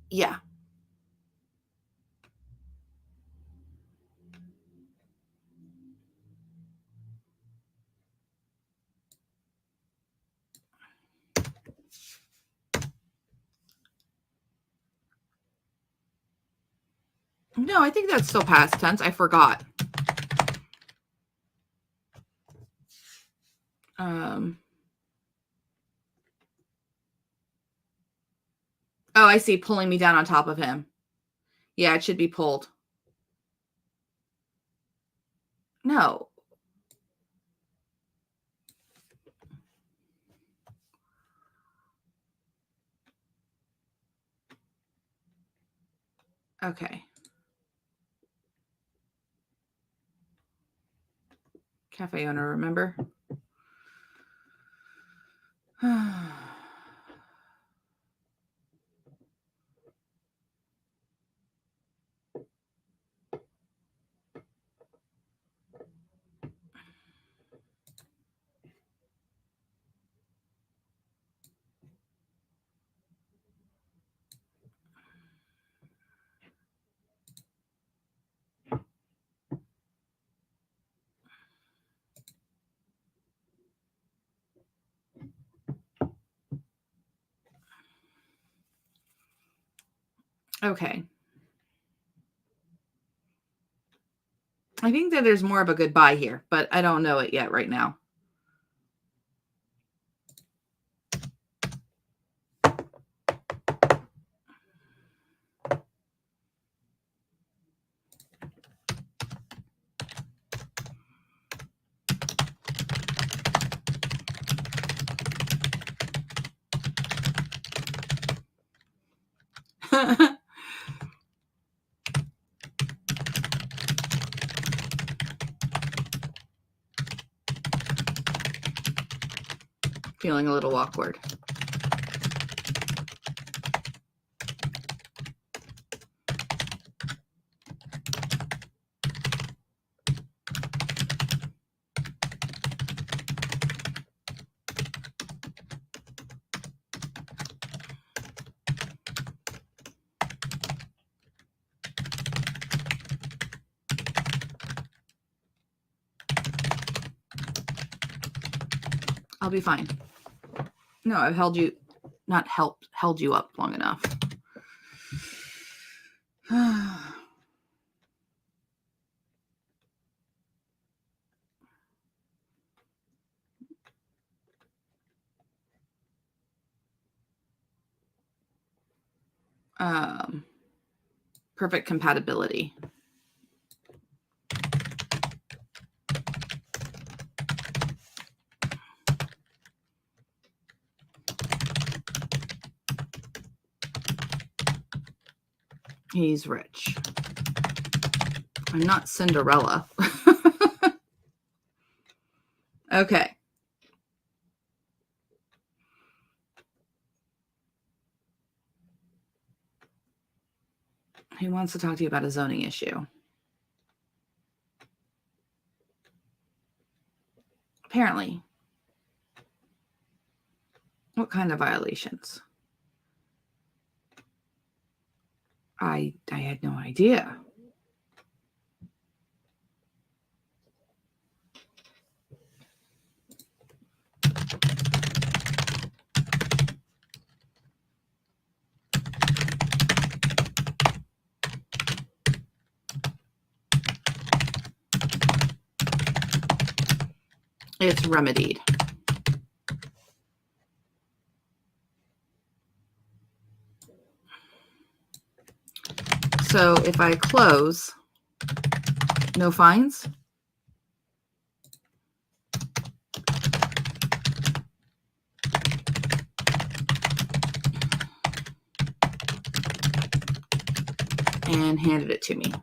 Yeah. No, I think that's still past tense. I forgot. Oh, I see. Pulling me down on top of him. Yeah, it should be pulled. No. Okay. Cafe owner, remember? Okay. I think that there's more of a goodbye here, but I don't know it yet right now. Feeling a little awkward. I'll be fine. No, I've held you, not helped, held you up long enough. Perfect compatibility. He's rich. I'm not Cinderella. Okay. He wants to talk to you about a zoning issue. Apparently. What kind of violations? I had no idea. It's remedied. So if I close, no fines? And handed it to me.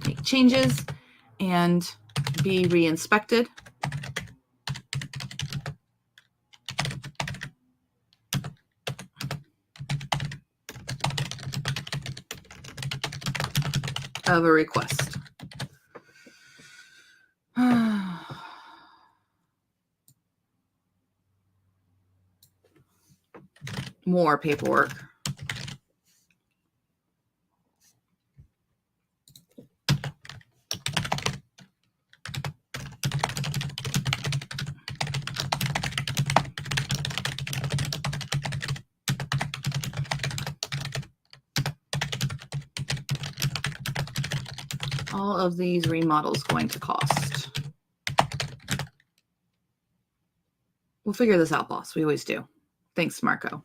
Make changes and be re-inspected. Of a request. More paperwork. All of these remodels going to cost. We'll figure this out, boss. We always do. Thanks, Marco.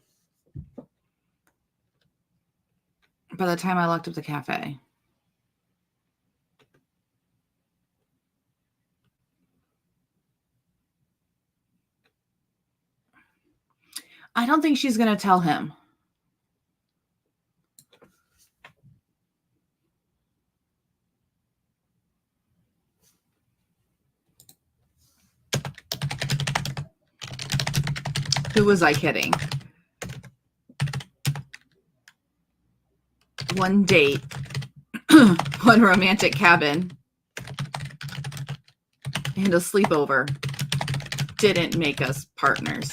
By the time I locked up the cafe. I don't think she's going to tell him. Who was I kidding? One date, one romantic cabin, and a sleepover didn't make us partners.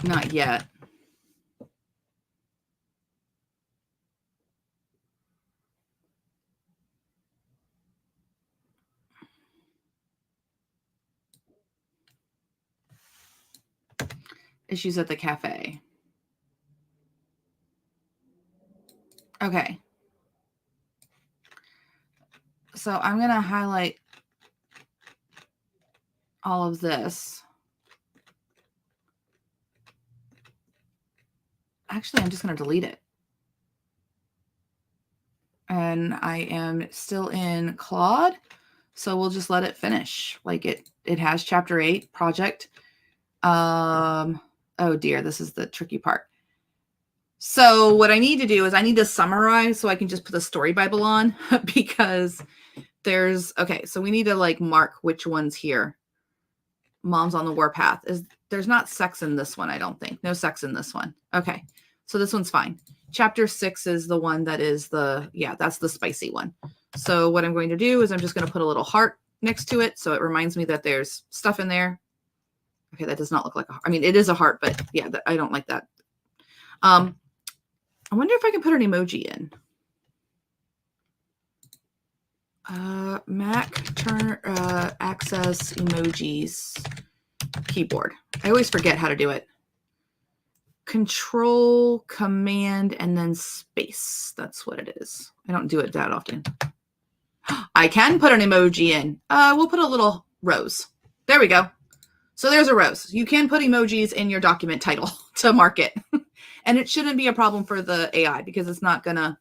Not yet. Issues at the cafe. Okay. So I'm going to highlight all of this. Actually, I'm just going to delete it. And I am still in Claude. So we'll just let it finish. Like it has chapter 8 project. Oh dear, this is the tricky part. So what I need to do is I need to summarize so I can just put the story Bible on because there's, okay, so we need to like mark which one's here. Mom's on the warpath. There's not sex in this one, I don't think. No sex in this one. Okay, so this one's fine. Chapter 6 is the one that is that's the spicy one. So what I'm going to do is I'm just going to put a little heart next to it. So it reminds me that there's stuff in there. Okay, that does not look like a heart. I mean, it is a heart, but yeah, I don't like that. I wonder if I can put an emoji in. Mac turn access emojis keyboard. I always forget how to do it. Control, command, and then space. That's what it is. I don't do it that often. I can put an emoji in. We'll put a little rose. There we go. So there's a rose. You can put emojis in your document title to mark it. And it shouldn't be a problem for the AI because it's not gonna,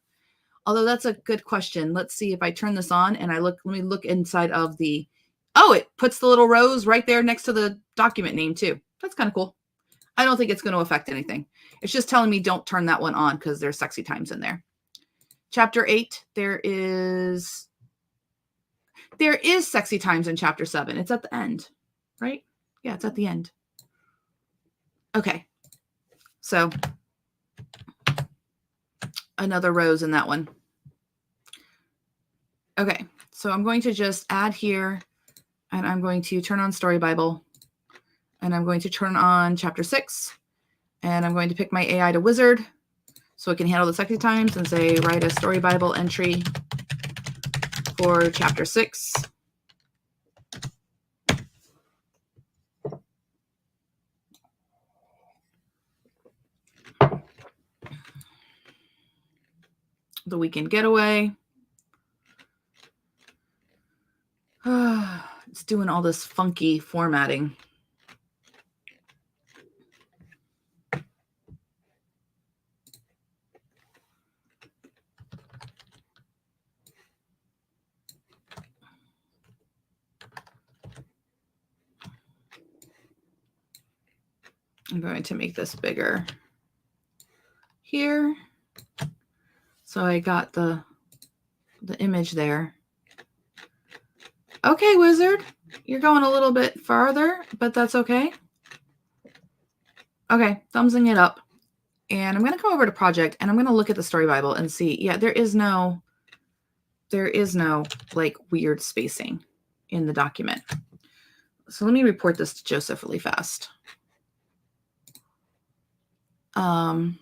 although that's a good question. Let's see if I turn this on and let me look inside of the, oh, it puts the little rose right there next to the document name too. That's kind of cool. I don't think it's going to affect anything. It's just telling me don't turn that one on because there's sexy times in there. Chapter 8, there is sexy times in chapter 7. It's at the end, right? Yeah, it's at the end. Okay. So another rose in that one. Okay. So I'm going to just add here and I'm going to turn on Story Bible and I'm going to turn on chapter 6 and I'm going to pick my AI to wizard so it can handle the sexy times and say, write a Story Bible entry for chapter 6. The weekend getaway. It's doing all this funky formatting. I'm going to make this bigger here. So I got the image there. Okay, wizard, you're going a little bit farther, but that's okay. Okay, thumbsing it up. And I'm going to come over to project and I'm going to look at the Story Bible and see, yeah, there is no like weird spacing in the document. So let me report this to Joseph really fast. Can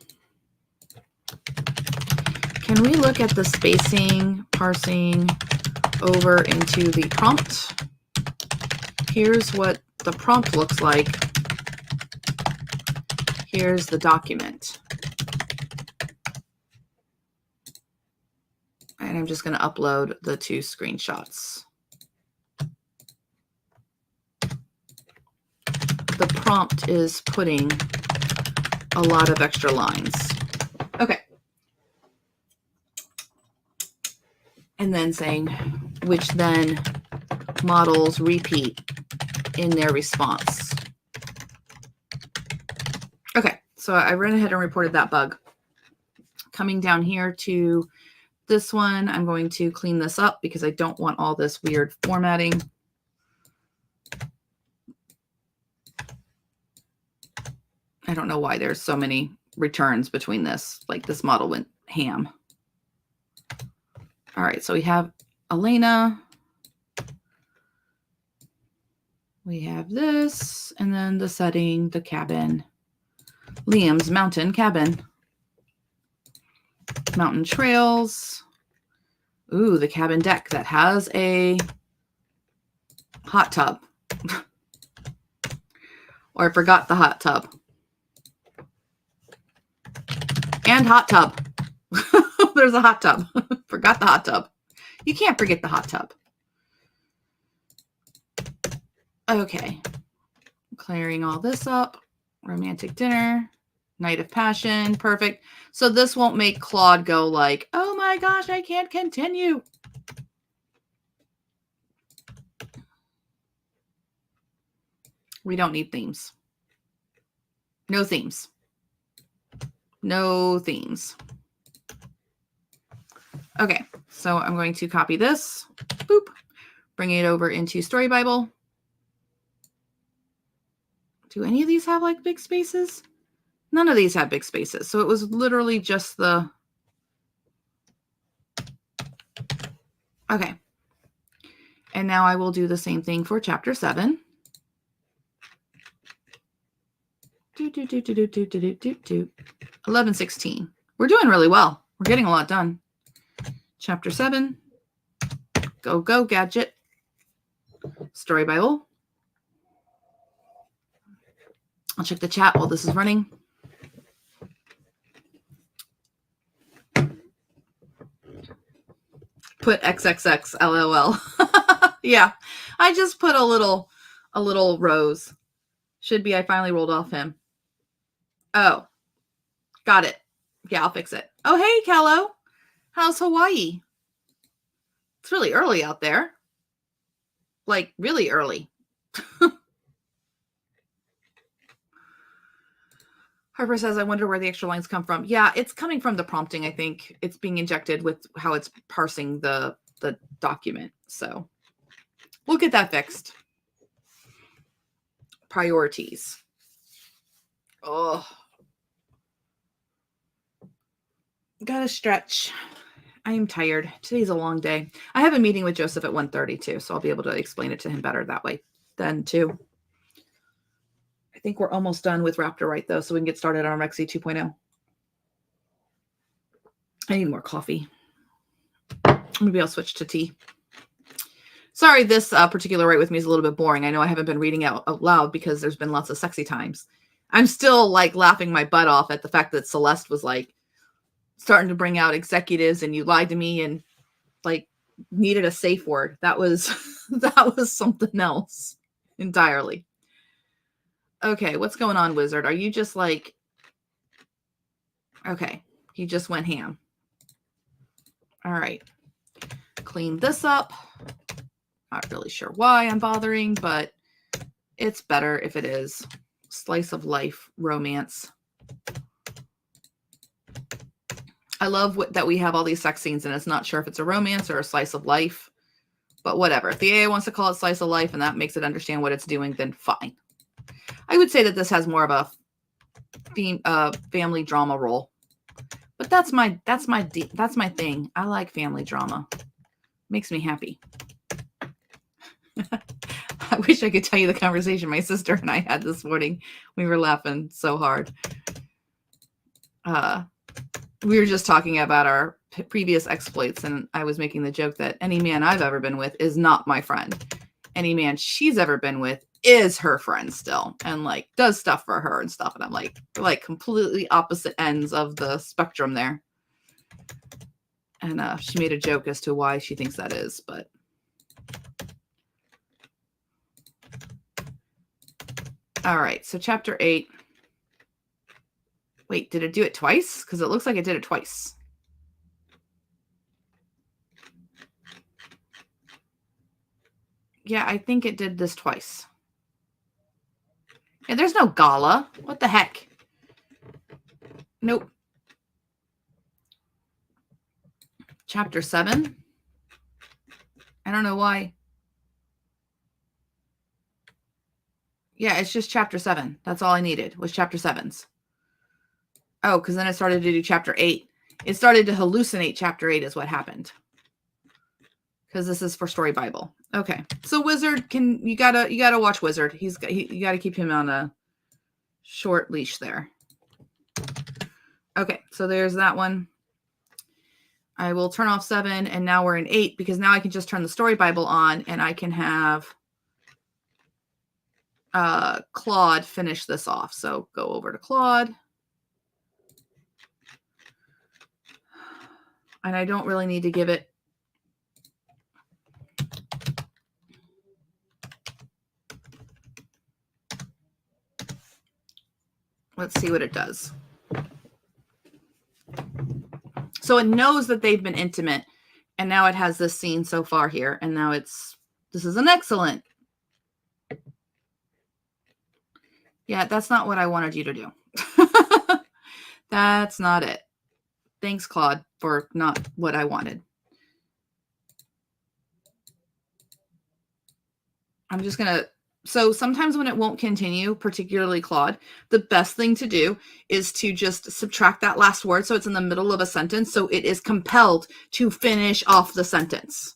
we look at the spacing parsing over into the prompt? Here's what the prompt looks like. Here's the document. And I'm just going to upload the 2 screenshots. The prompt is putting a lot of extra lines. Okay. And then saying, which then models repeat in their response. Okay, so I ran ahead and reported that bug. Coming down here to this one, I'm going to clean this up because I don't want all this weird formatting. I don't know why there's so many returns between this. Like this model went ham. All right, so we have Elena. We have this, and then the setting, the cabin. Liam's mountain cabin. Mountain trails. Ooh, the cabin deck that has a hot tub. Or I forgot the hot tub. And hot tub. There's a hot tub. Forgot the hot tub. You can't forget the hot tub. Okay. Clearing all this up. Romantic dinner. Night of passion. Perfect. So this won't make Claude go like, oh my gosh, I can't continue. We don't need themes. No themes. No themes. Okay, so I'm going to copy this. Boop. Bring it over into Story Bible. Do any of these have like big spaces? None of these have big spaces. So it was literally just the... Okay. And now I will do the same thing for chapter 7. 11:16. We're doing really well. We're getting a lot done. Chapter 7. Go, go, gadget. Story Bible. I'll check the chat while this is running. Put XXX LOL. Yeah, I just put a little rose. Should be I finally rolled off him. Oh, got it. Yeah, I'll fix it. Oh, hey, Callo. How's Hawaii? It's really early out there. Like, really early. Harper says, I wonder where the extra lines come from. Yeah, it's coming from the prompting, I think. It's being injected with how it's parsing the document. So we'll get that fixed. Priorities. Oh. Gotta stretch. I am tired. Today's a long day. I have a meeting with Joseph at 1:30 too, so I'll be able to explain it to him better that way then too. I think we're almost done with Raptor right though, so we can get started on Rexy 2.0. I need more coffee. Maybe I'll switch to tea. Sorry, this particular write with me is a little bit boring. I know I haven't been reading out loud because there's been lots of sexy times. I'm still like laughing my butt off at the fact that Celeste was like starting to bring out executives and you lied to me and like needed a safe word. That was something else entirely. Okay, what's going on, Wizard? Are you just like, okay, you just went ham. All right, clean this up. Not really sure why I'm bothering, but it's better if it is. Slice of life romance. I love that we have all these sex scenes and it's not sure if it's a romance or a slice of life, but whatever. If the AI wants to call it slice of life and that makes it understand what it's doing, then fine. I would say that this has more of a family drama role, but that's my thing. I like family drama. Makes me happy. I wish I could tell you the conversation my sister and I had this morning. We were laughing so hard. We were just talking about our previous exploits, and I was making the joke that any man I've ever been with is not my friend. Any man she's ever been with is her friend still, and like does stuff for her and stuff. And I'm like completely opposite ends of the spectrum there. And she made a joke as to why she thinks that is, but all right. So chapter 8. Wait, did it do it twice? Because it looks like it did it twice. Yeah, I think it did this twice. Yeah, there's no gala. What the heck? Nope. Chapter 7. I don't know why. Yeah, it's just chapter 7. That's all I needed was chapter 7's. Oh, because then it started to do chapter 8. It started to hallucinate chapter 8 is what happened. Because this is for Story Bible. Okay. So Wizard, you gotta watch Wizard. You gotta keep him on a short leash there. Okay, so there's that one. I will turn off 7, and now we're in 8 because now I can just turn the Story Bible on and I can have Claude finish this off. So go over to Claude. And I don't really need to give it. Let's see what it does. So it knows that they've been intimate, and now it has this scene so far here, and now this is an excellent. Yeah, that's not what I wanted you to do. That's not it. Thanks, Claude, for not what I wanted. I'm just going to, so sometimes when it won't continue, particularly Claude, the best thing to do is to just subtract that last word so it's in the middle of a sentence so it is compelled to finish off the sentence.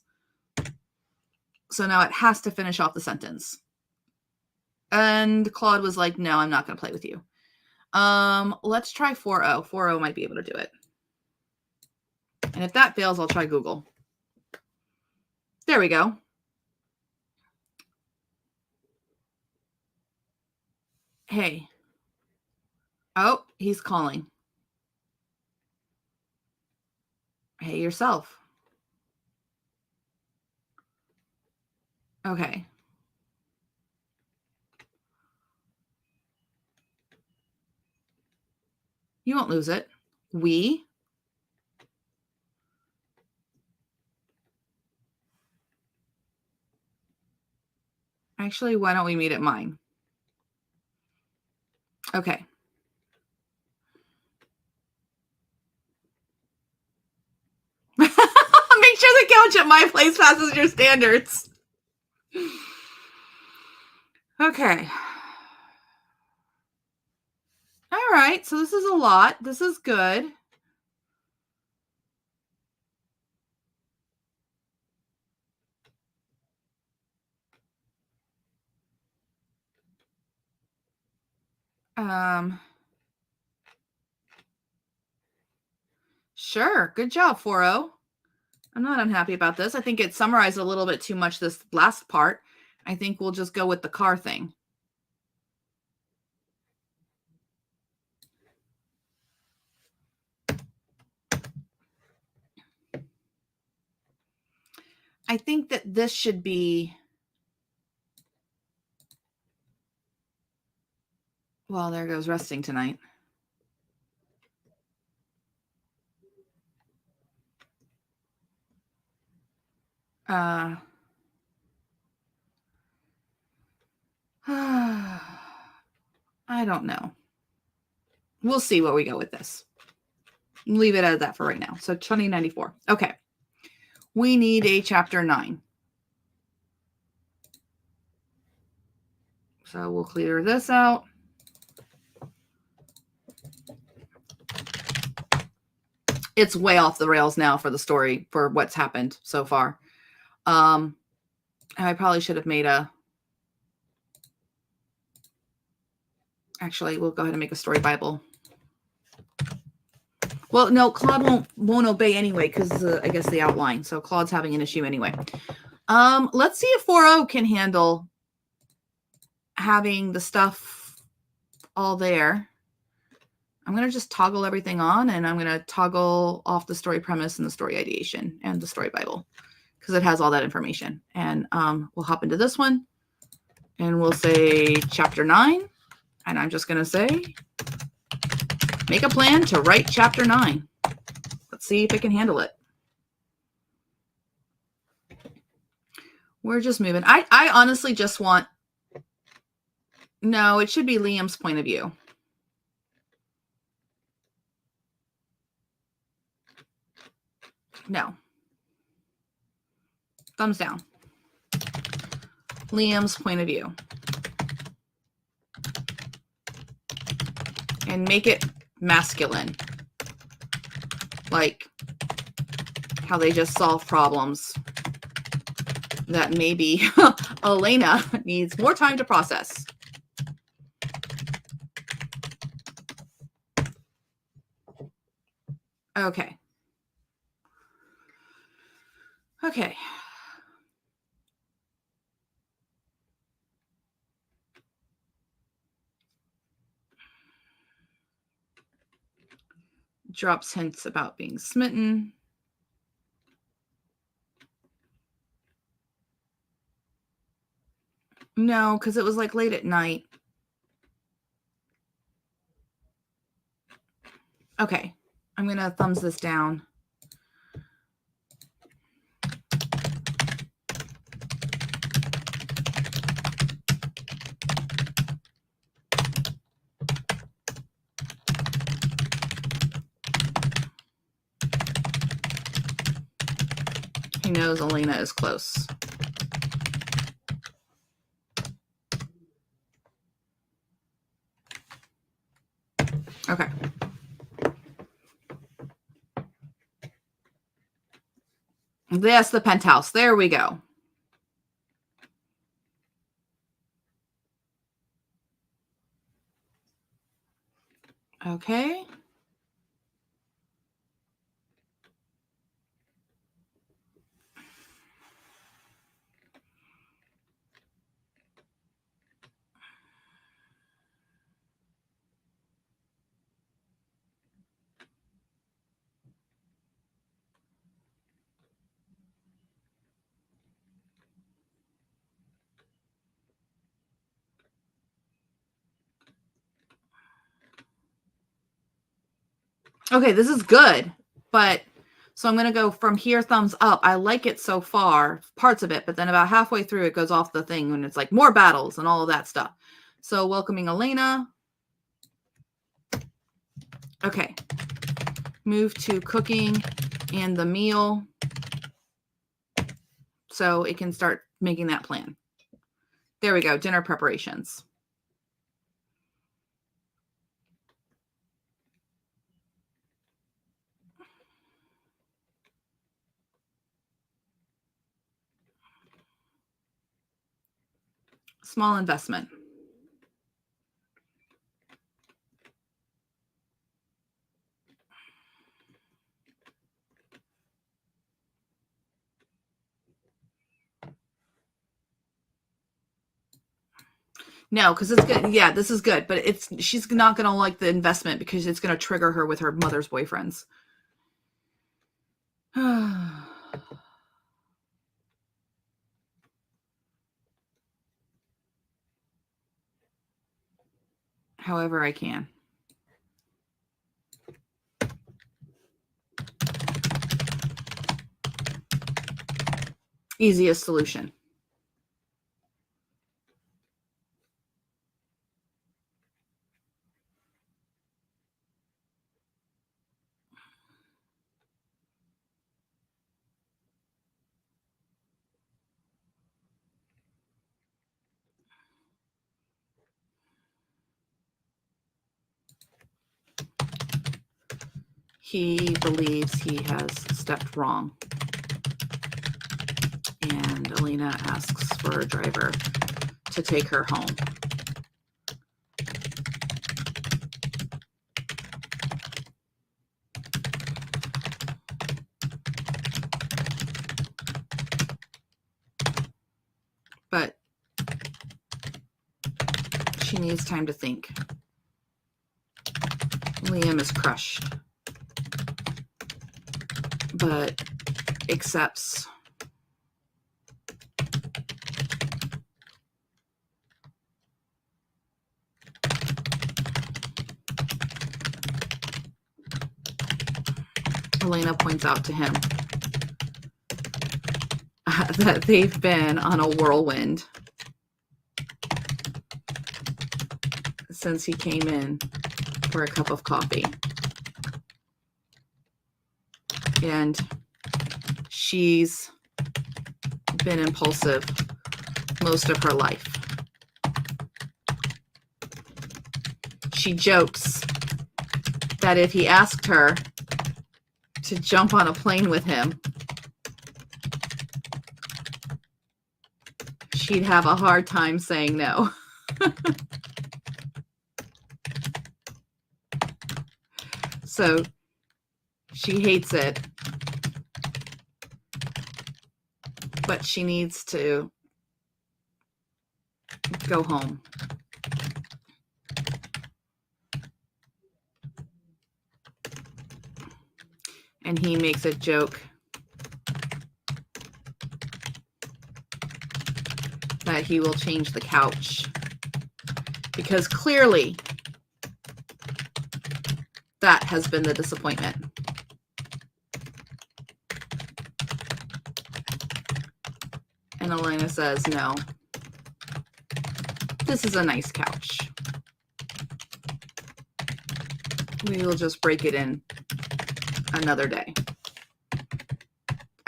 So now it has to finish off the sentence. And Claude was like, no, I'm not going to play with you. Let's try 4.0. 4.0 might be able to do it. And if that fails, I'll try Google. There we go. Hey. Oh, he's calling. Hey, yourself. Okay. You won't lose it. We. Actually, why don't we meet at mine? Okay. Make sure the couch at my place passes your standards. Okay. All right. So this is a lot. This is good. Sure. Good job, 4.0. I'm not unhappy about this. I think it summarized a little bit too much this last part. I think we'll just go with the car thing. I think that this should be, well, there goes resting tonight. I don't know. We'll see what we go with this. Leave it at that for right now. So 2094. Okay. We need a chapter 9. So we'll clear this out. It's way off the rails now for the story, for what's happened so far. I probably should have made a, actually, we'll go ahead and make a story Bible. Well, no, Claude won't obey anyway, because I guess the outline. So Claude's having an issue anyway. Let's see if 4.0 can handle having the stuff all there. I'm going to just toggle everything on, and I'm going to toggle off the story premise and the story ideation and the story Bible, because it has all that information. And we'll hop into this one, and we'll say chapter 9. And I'm just going to say, make a plan to write chapter 9. Let's see if it can handle it. We're just moving. I honestly just want, no, it should be Liam's point of view. No. Thumbs down. Liam's point of view. And make it masculine. Like how they just solve problems that maybe Elena needs more time to process. Okay. Okay. Drops hints about being smitten. No, because it was like late at night. Okay. I'm going to thumbs this down. He knows Elena is close. Okay. That's the penthouse. There we go. Okay. Okay, this is good, but so I'm going to go from here, thumbs up. I like it so far, parts of it, but then about halfway through it goes off the thing when it's like more battles and all of that stuff. So welcoming Elena. Okay. Move to cooking and the meal so it can start making that plan. There we go. Dinner preparations. Small investment. No, because it's good. Yeah, this is good, but she's not going to like the investment because it's going to trigger her with her mother's boyfriends. However I can. Easiest solution. He believes he has stepped wrong. And Elena asks for a driver to take her home. But she needs time to think. Liam is crushed, but accepts Elena points out to him that they've been on a whirlwind since he came in for a cup of coffee. And she's been impulsive most of her life. She jokes that if he asked her to jump on a plane with him, she'd have a hard time saying no. So she hates it, but she needs to go home. And he makes a joke that he will change the couch because clearly that has been the disappointment. And Elena says, no, this is a nice couch. We will just break it in another day.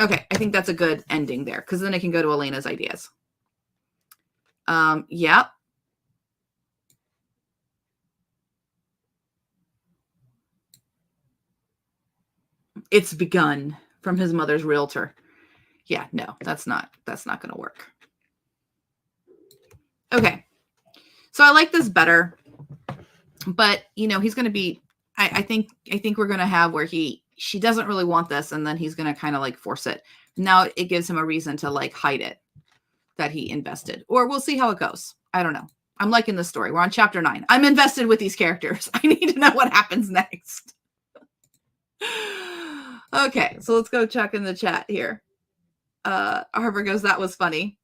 Okay, I think that's a good ending there because then I can go to Elena's ideas. Yeah. It's begun from his mother's realtor. Yeah, no, that's not going to work. Okay. So I like this better, but he's going to be I think we're going to have where she doesn't really want this, and then he's going to kind of like force it. Now it gives him a reason to like hide it, that he invested, or we'll see how it goes. I don't know. I'm liking this story. We're on chapter 9. I'm invested with these characters. I need to know what happens next. Okay, so let's go check in the chat here. Harper goes, that was funny.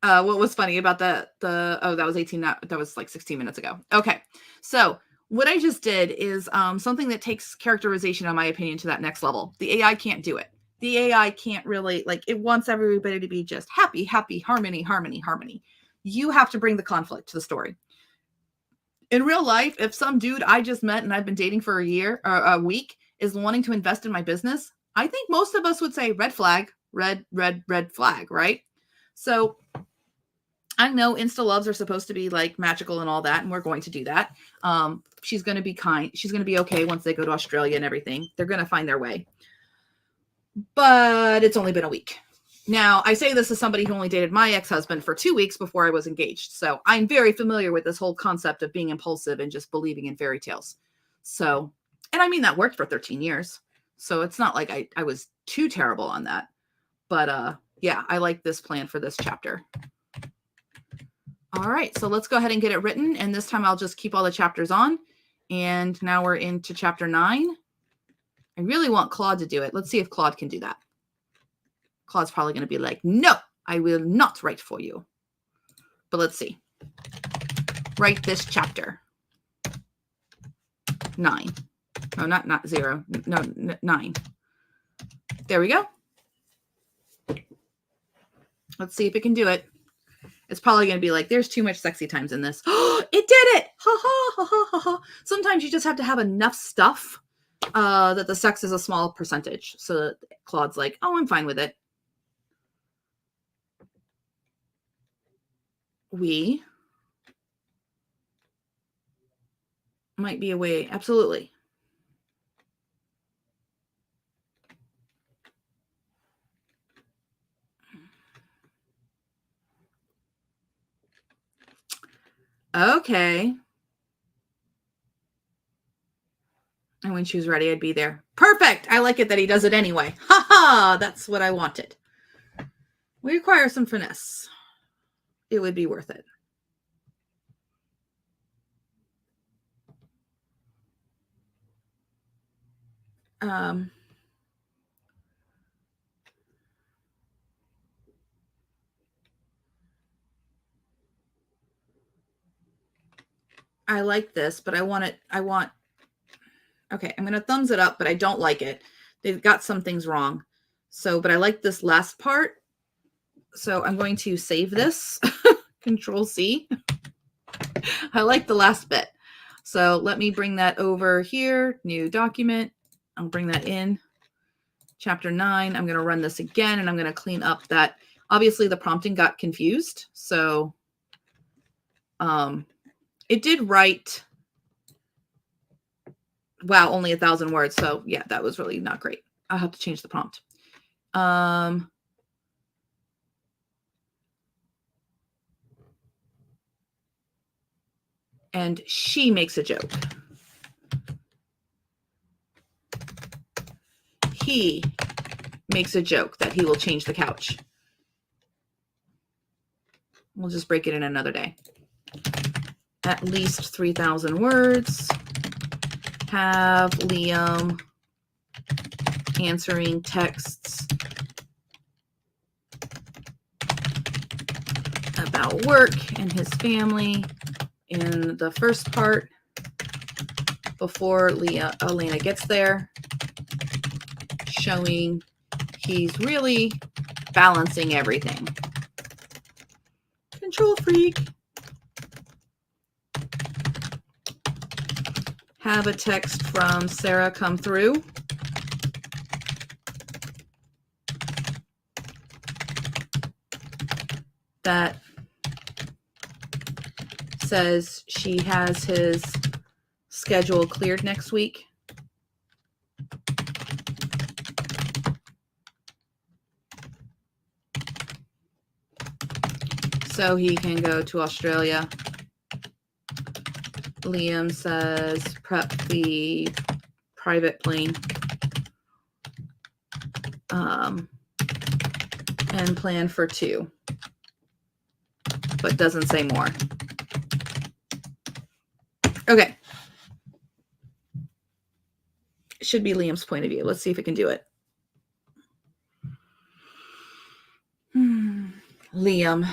What was funny about that was 18, that was like 16 minutes ago. Okay, so what I just did is something that takes characterization, in my opinion, to that next level. The AI can't do it. The AI can't really, like, it wants everybody to be just happy, happy, harmony, harmony, harmony. You have to bring the conflict to the story. In real life, if some dude I just met and I've been dating for a week is wanting to invest in my business, I think most of us would say red flag, red flag, right? So I know Instaloves are supposed to be like magical and all that, and we're going to do that. She's going to be kind. She's going to be okay once they go to Australia and everything. They're going to find their way. But it's only been a week. Now, I say this as somebody who only dated my ex-husband for 2 weeks before I was engaged. So I'm very familiar with this whole concept of being impulsive and just believing in fairy tales. So, and I mean, that worked for 13 years. So it's not like I was too terrible on that. But yeah, I like this plan for this chapter. All right, so let's go ahead and get it written. And this time I'll just keep all the chapters on. And now we're into chapter 9. I really want Claude to do it. Let's see if Claude can do that. Claude's probably going to be like, no, I will not write for you. But let's see. Write this chapter. 9. No, not 0. No, 9. There we go. Let's see if it can do it. It's probably going to be like, there's too much sexy times in this. Oh, it did it. Ha, ha, ha, ha, ha, ha. Sometimes you just have to have enough stuff that the sex is a small percentage. So that Claude's like, oh, I'm fine with it. We might be a way. Absolutely. Okay. And when she was ready, I'd be there. Perfect. I like it that he does it anyway. Ha ha. That's what I wanted. We require some finesse. It would be worth it. I like this, but I want, okay, I'm going to thumbs it up, but I don't like it. They've got some things wrong. So, but I like this last part. So I'm going to save this. Control C. I like the last bit. So let me bring that over here. New document. I'll bring that in. Chapter 9. I'm going to run this again, and I'm going to clean up that. Obviously, the prompting got confused. So it did write, wow, only 1,000 words. So yeah, that was really not great. I'll have to change the prompt. And she makes a joke. He makes a joke that he will change the couch. We'll just break it in another day. At least 3,000 words. Have Liam answering texts about work and his family in the first part before Elena gets there, showing he's really balancing everything. Control freak. Have a text from Sarah come through. That says she has his schedule cleared next week. So he can go to Australia Liam says prep the private plane and plan for 2, but doesn't say more. Okay. Should be Liam's point of view. Let's see if it can do it. Liam.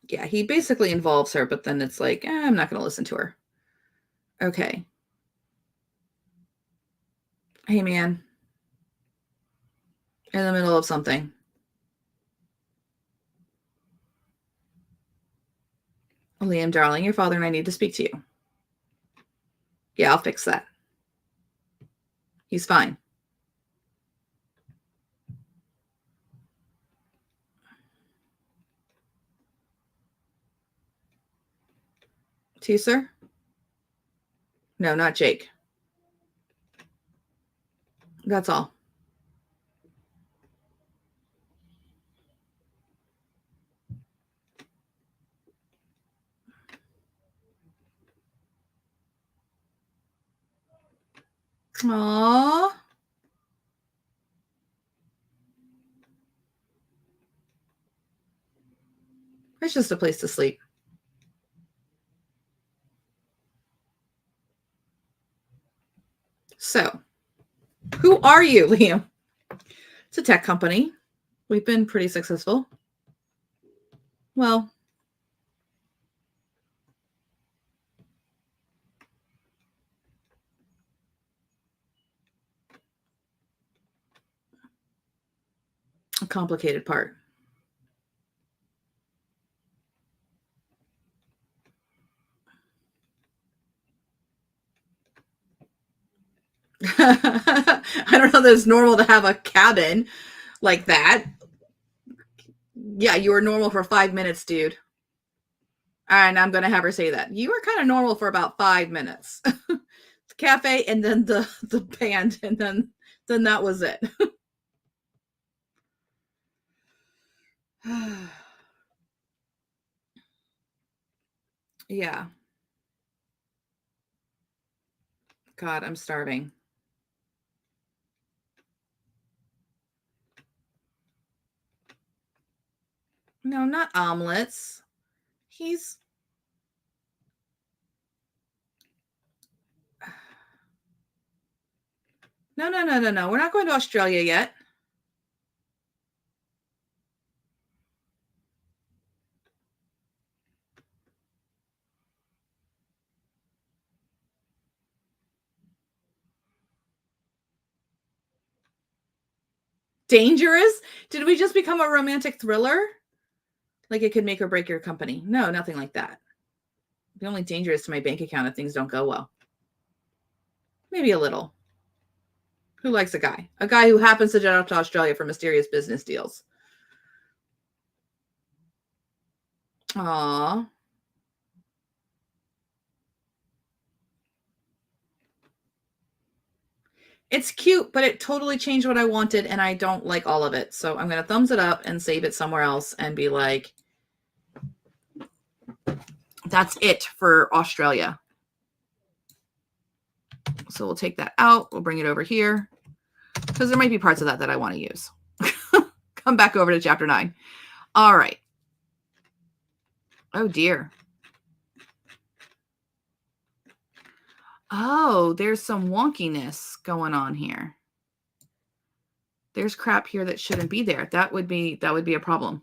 Yeah, he basically involves her, but then it's like, I'm not going to listen to her. Okay. Hey, man. In the middle of something. Liam, darling, your father and I need to speak to you. Yeah, I'll fix that. He's fine. Teaser? No, not Jake. That's all. Aww. It's just a place to sleep. So, who are you, Liam? It's a tech company. We've been pretty successful. Well, a complicated part. I don't know that it's normal to have a cabin like that. Yeah, you were normal for 5 minutes, dude. And I'm going to have her say that. You were kind of normal for about 5 minutes. The cafe and then the band and then that was it. Yeah. God, I'm starving. No, not omelets. He's... No. We're not going to Australia yet. Dangerous? Did we just become a romantic thriller? Like it could make or break your company? No, nothing like that. The only danger is to my bank account if things don't go well. Maybe a little. Who likes a guy? A guy who happens to jet out to Australia for mysterious business deals. Aww. It's cute, but it totally changed what I wanted, and I don't like all of it. So I'm going to thumbs it up and save it somewhere else and be like, that's it for Australia. So we'll take that out. We'll bring it over here because there might be parts of that I want to use. Come back over to chapter 9. All right. Oh, dear. Oh, there's some wonkiness going on here. There's crap here that shouldn't be there. That would be a problem.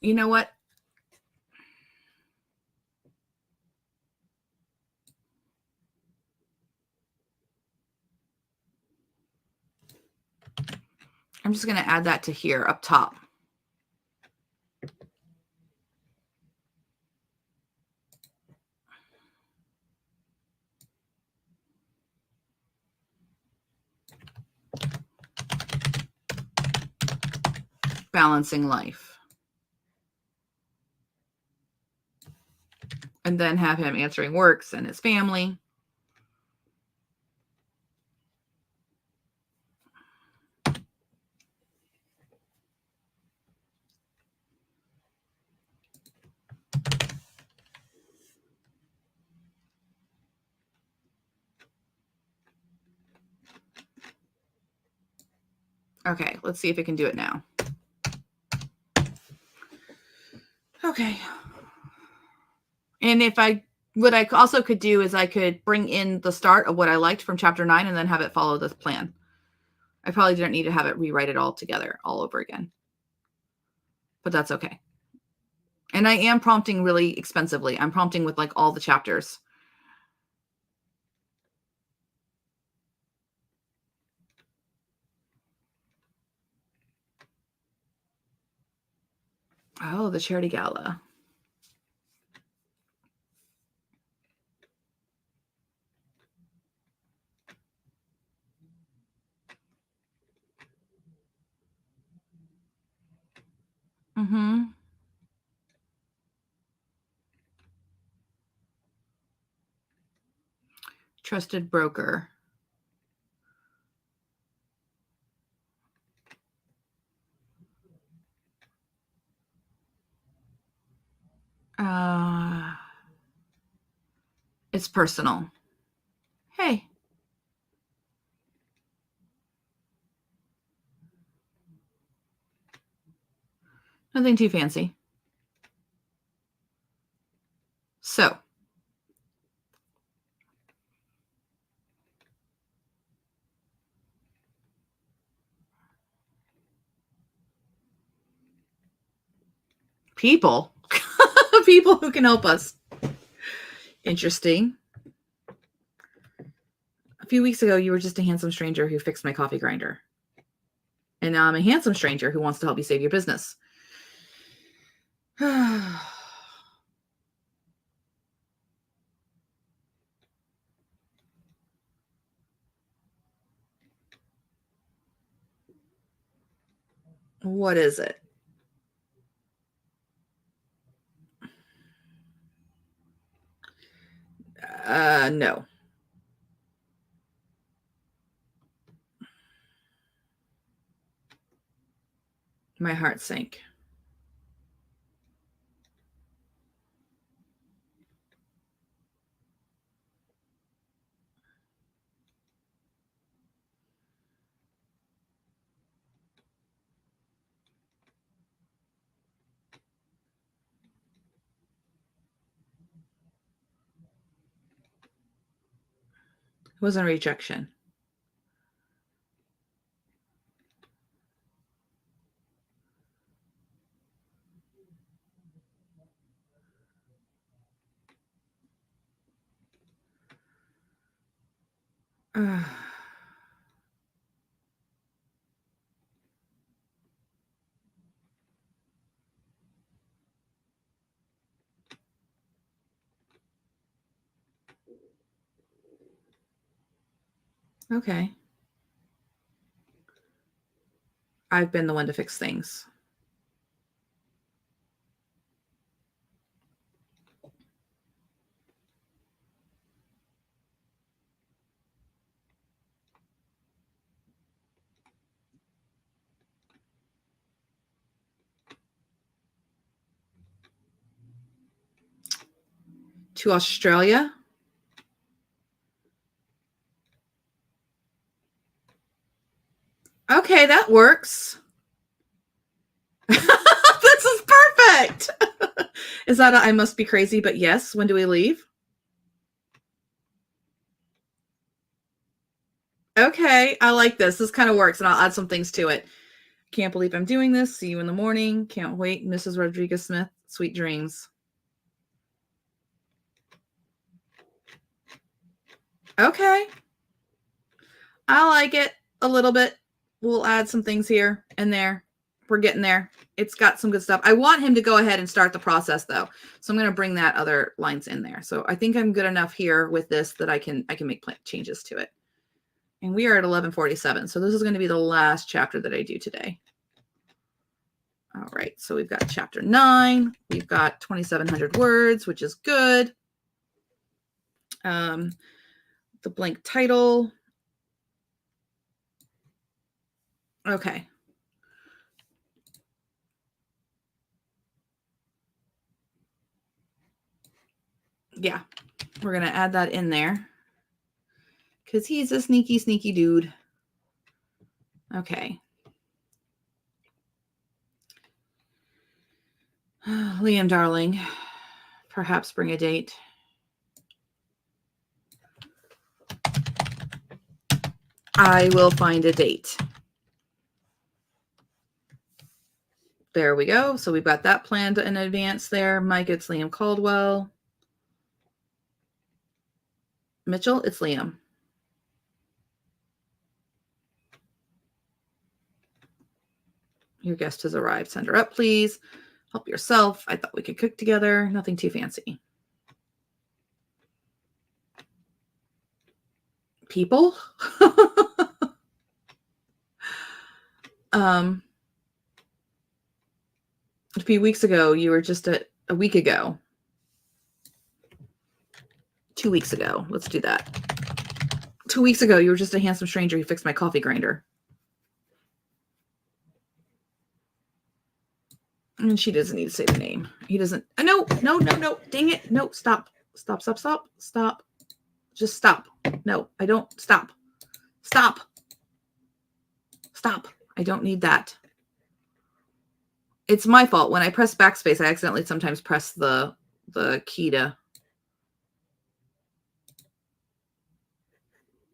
You know what? I'm just going to add that to here up top. balancing life. And then have him answering works and his family. Okay, let's see if it can do it now. Okay. And what I also could do is I could bring in the start of what I liked from chapter 9 and then have it follow this plan. I probably didn't need to have it rewrite it all together all over again. But that's okay. And I am prompting really expensively. I'm prompting with like all the chapters. Oh, the charity gala. Mm-hmm. Trusted broker. It's personal. Hey. Nothing too fancy. So. People. People who can help us. Interesting. A few weeks ago, you were just a handsome stranger who fixed my coffee grinder. And now I'm a handsome stranger who wants to help you save your business. What is it? No. My heart sank. It wasn't rejection. Okay. I've been the one to fix things. To Australia? Okay, that works. This is perfect. Is that I must be crazy, but yes. When do we leave? Okay, I like this. This kind of works, and I'll add some things to it. Can't believe I'm doing this. See you in the morning. Can't wait. Mrs. Rodriguez Smith. Sweet dreams. Okay. I like it a little bit. We'll add some things here and there. We're getting there. It's got some good stuff. I want him to go ahead and start the process though. So I'm going to bring that other lines in there. So I think I'm good enough here with this that I can make changes to it. And we are at 11:47. So this is going to be the last chapter that I do today. All right, so we've got chapter 9. We've got 2,700 words, which is good. The blank title. Okay. Yeah, we're going to add that in there because he's a sneaky, sneaky dude. Okay. Liam, darling, perhaps bring a date. I will find a date. There we go. So we've got that planned in advance there. Mike, it's Liam Caldwell. Mitchell, it's Liam. Your guest has arrived. Send her up, please. Help yourself. I thought we could cook together. Nothing too fancy. People? A few weeks ago, you were just a week ago. 2 weeks ago. Let's do that. 2 weeks ago, you were just a handsome stranger who fixed my coffee grinder. And she doesn't need to say the name. He doesn't. No. Dang it. No, stop. Stop. Just stop. No, I don't. Stop. I don't need that. It's my fault. When I press backspace, I accidentally sometimes press the key to.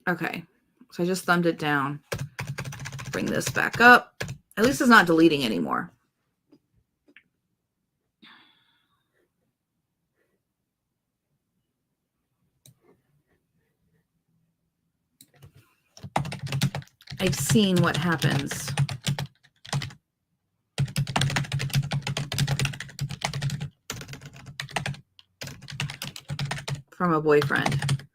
Okay. So I just thumbed it down. Bring this back up. At least it's not deleting anymore. I've seen what happens. From a boyfriend.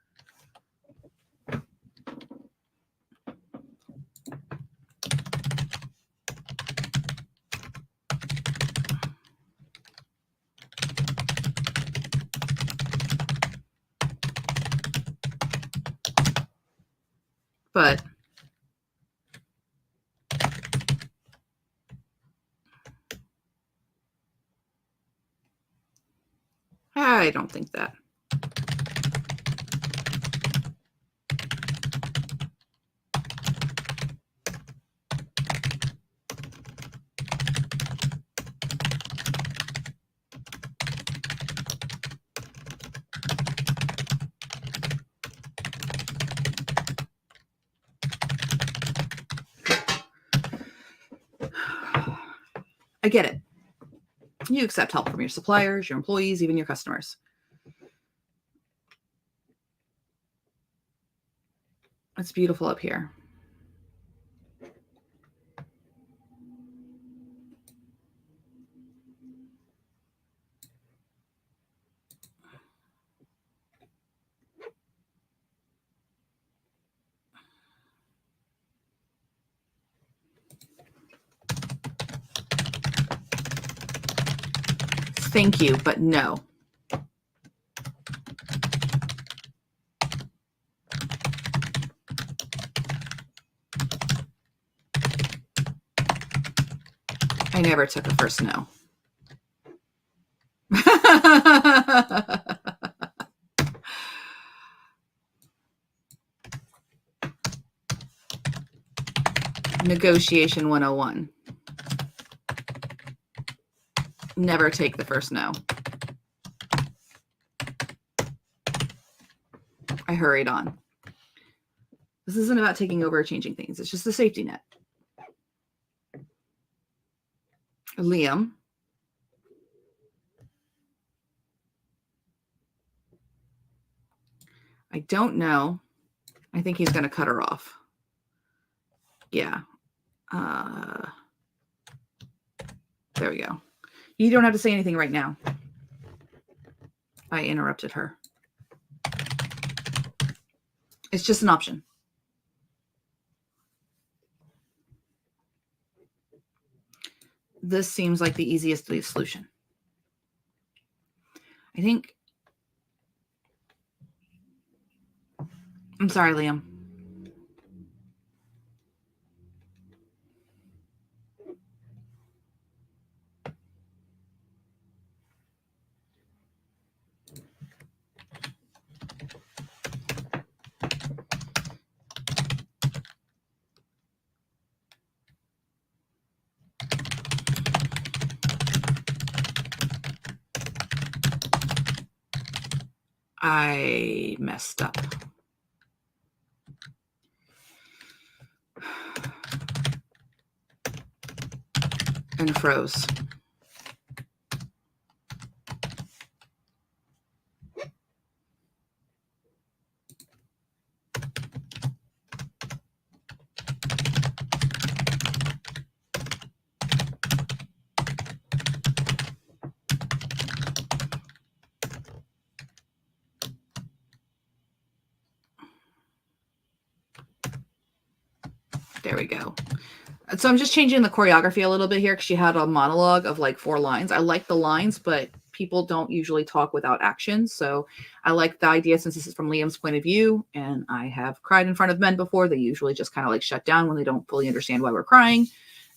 But I don't think that. I get it. You accept help from your suppliers, your employees, even your customers. It's beautiful up here. Thank you, but no. I never took a first no. Negotiation 101. Never take the first no. I hurried on. This isn't about taking over or changing things. It's just a safety net. Liam. I don't know. I think he's going to cut her off. Yeah. There we go. You don't have to say anything right now. I interrupted her. It's just an option. this seems like the easiest solution. I think. I'm sorry, Liam. I messed up. And froze. There we go. So I'm just changing the choreography a little bit here because she had a monologue of like 4 lines. I like the lines, but people don't usually talk without action. So I like the idea, since this is from Liam's point of view, and I have cried in front of men before. They usually just kind of like shut down when they don't fully understand why we're crying.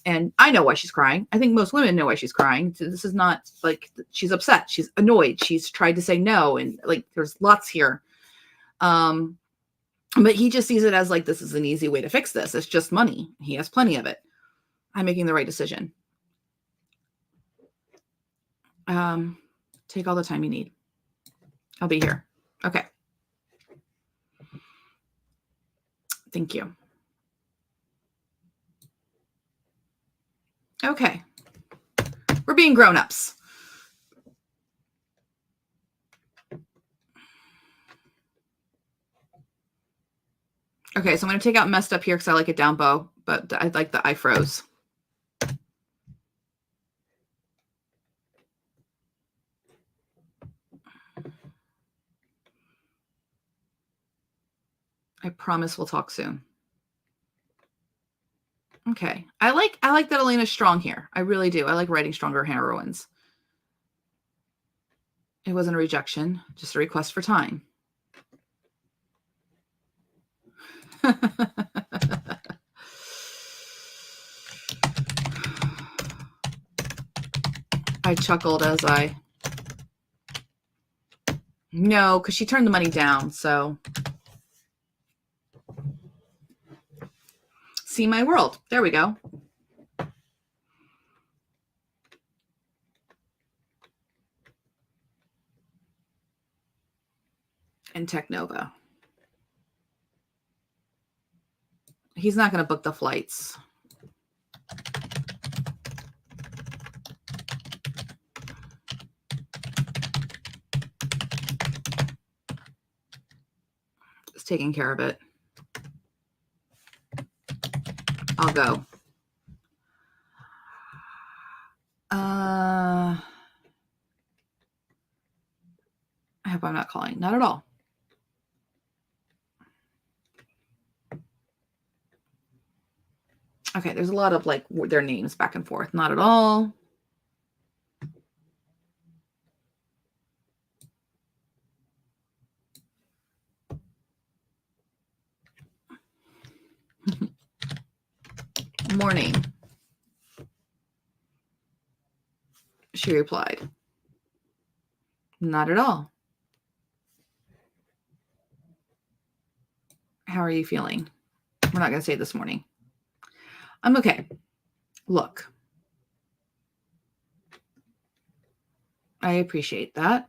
And I know why she's crying. I think most women know why she's crying. This is not like she's upset. She's annoyed. She's tried to say no. And like, there's lots here. But he just sees it as like, this is an easy way to fix this. It's just money. He has plenty of it. I'm making the right decision. Take all the time you need. I'll be here. Okay. Thank you. Okay. We're being grown-ups. Okay, so I'm going to take out messed up here because I like it down bow, but I like the I froze. I promise we'll talk soon. Okay. I like that Elena's strong here. I really do. I like writing stronger heroines. It wasn't a rejection, just a request for time. I chuckled as no, because she turned the money down, so. See my world. There we go. And Technova. He's not going to book the flights. It's taking care of it. I'll go. I hope I'm not calling. Not at all. Okay, there's a lot of like their names back and forth. Not at all. Morning. She replied. Not at all. How are you feeling? We're not going to say this morning. I'm okay. Look. I appreciate that.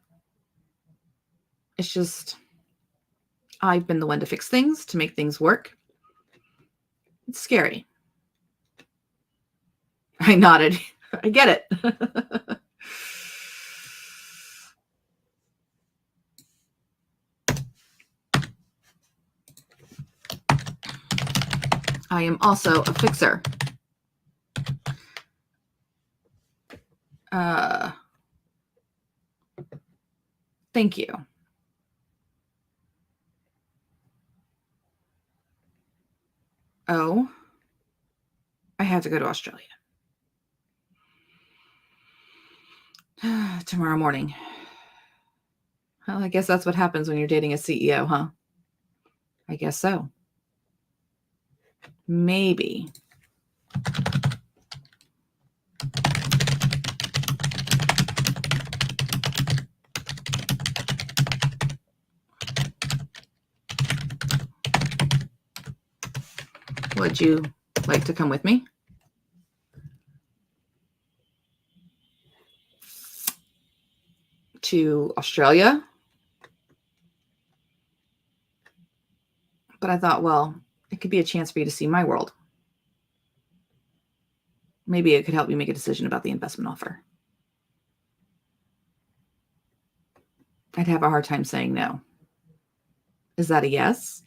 It's just, I've been the one to fix things, to make things work. It's scary. I nodded. I get it. I am also a fixer. Thank you. Oh, I had to go to Australia. Tomorrow morning. Well, I guess that's what happens when you're dating a CEO, huh? I guess so. Maybe. Would you like to come with me? To Australia? But I thought, well, it could be a chance for you to see my world. Maybe it could help you make a decision about the investment offer. I'd have a hard time saying no. Is that a yes?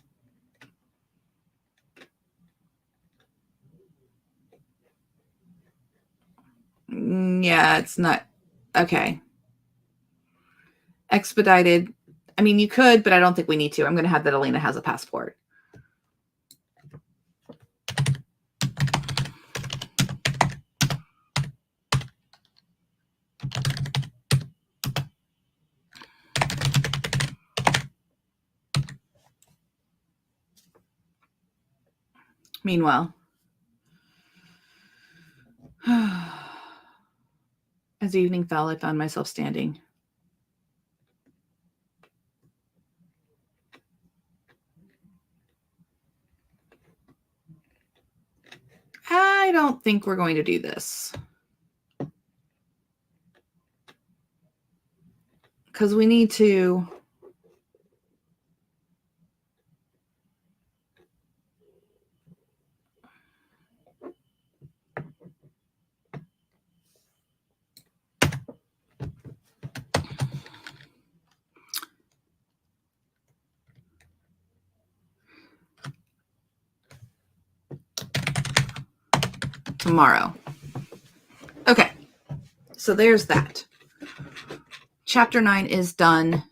Yeah, it's not. Okay. Expedited. I mean, you could, but I don't think we need to. I'm going to have that Elena has a passport. Meanwhile, as evening fell, I found myself standing. I don't think we're going to do this. Because we need to... tomorrow. Okay, so there's that. Chapter 9 is done-ish.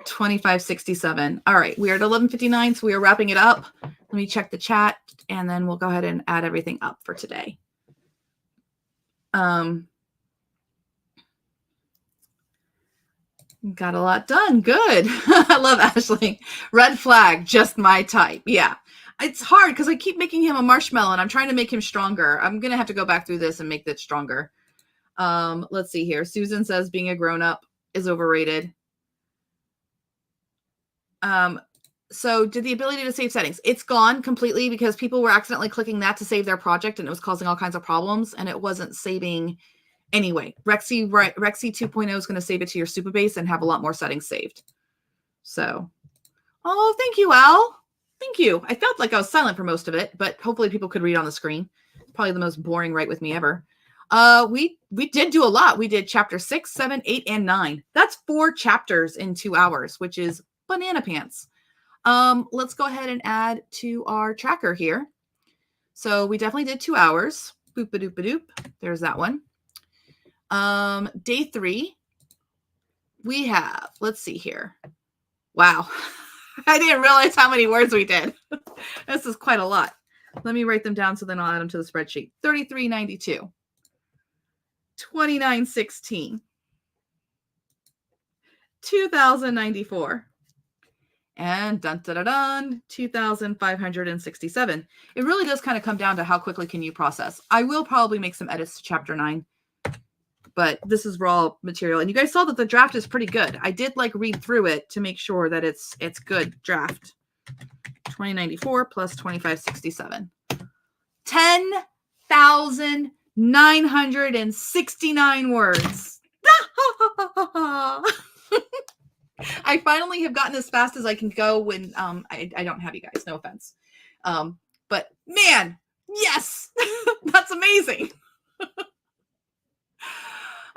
2567. All right, we are at 11:59, so we are wrapping it up. Let me check the chat, and then we'll go ahead and add everything up for today. Got a lot done. Good. I love Ashley. Red flag, just my type. Yeah. It's hard because I keep making him a marshmallow and I'm trying to make him stronger. I'm going to have to go back through this and make that stronger. Let's see here. Susan says being a grown-up is overrated. So did the ability to save settings. It's gone completely because people were accidentally clicking that to save their project and it was causing all kinds of problems and it wasn't saving anyway. Rexy 2.0 is going to save it to your Supabase and have a lot more settings saved. So, oh, thank you, Al. Thank you. I felt like I was silent for most of it, but hopefully people could read on the screen. Probably the most boring write with me ever. We did do a lot. We did chapter 6, 7, 8, and 9. That's 4 chapters in 2 hours, which is banana pants. Let's go ahead and add to our tracker here. So we definitely did 2 hours. Boop-a-doop-a-doop. There's that one. Day 3, we have, let's see here. Wow. I didn't realize how many words we did. This is quite a lot. Let me write them down so then I'll add them to the spreadsheet. 3392, 2916, 2094, and dun dun dun dun, 2567. It really does kind of come down to how quickly can you process. I will probably make some edits to chapter 9. But this is raw material. And you guys saw that the draft is pretty good. I did like read through it to make sure that it's good draft. 2094 plus 2567. 10,969 words. I finally have gotten as fast as I can go when I don't have you guys. No offense. But man, yes, that's amazing.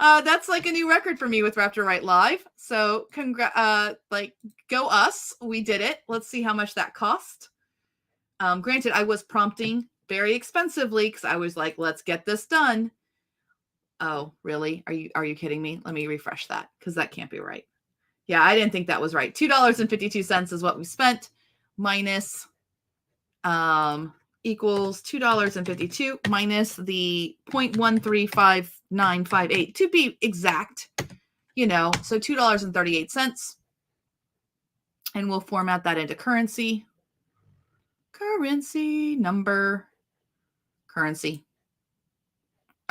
That's like a new record for me with Raptor Write Live. So go us. We did it. Let's see how much that cost. Granted, I was prompting very expensively because I was like, let's get this done. Oh, really? Are you kidding me? Let me refresh that because that can't be right. Yeah, I didn't think that was right. $2.52 is what we spent minus equals $2.52 minus the 0.135 958 to be exact, so $2.38. And we'll format that into currency number, currency.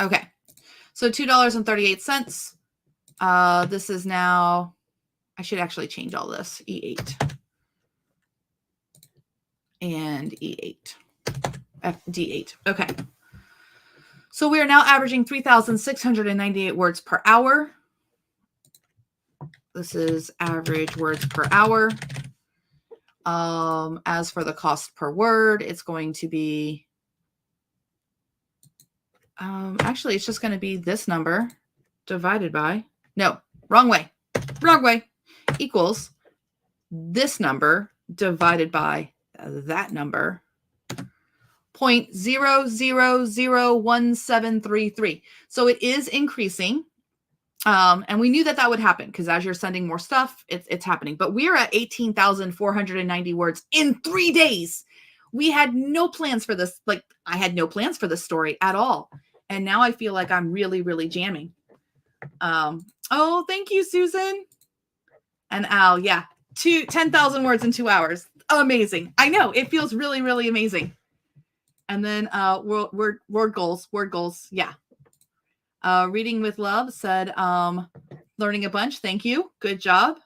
Okay. So $2.38. This is now, I should actually change all this. E8 and E8, D8. Okay. So we are now averaging 3,698 words per hour. This is average words per hour. As for the cost per word, it's going to be, actually, it's just going to be this number divided by, no, wrong way, equals this number divided by that number, 0.000173. So it is increasing. And we knew that would happen because as you're sending more stuff, it's happening. But we're at 18,490 words in 3 days. We had no plans for this. Like, I had no plans for this story at all. And now I feel like I'm really, really jamming. Oh, thank you, Susan. And Al, yeah, 10,000 words in 2 hours. Amazing. I know. It feels really, really amazing. And then word goals. Yeah. Reading with Love said, learning a bunch. Thank you. Good job.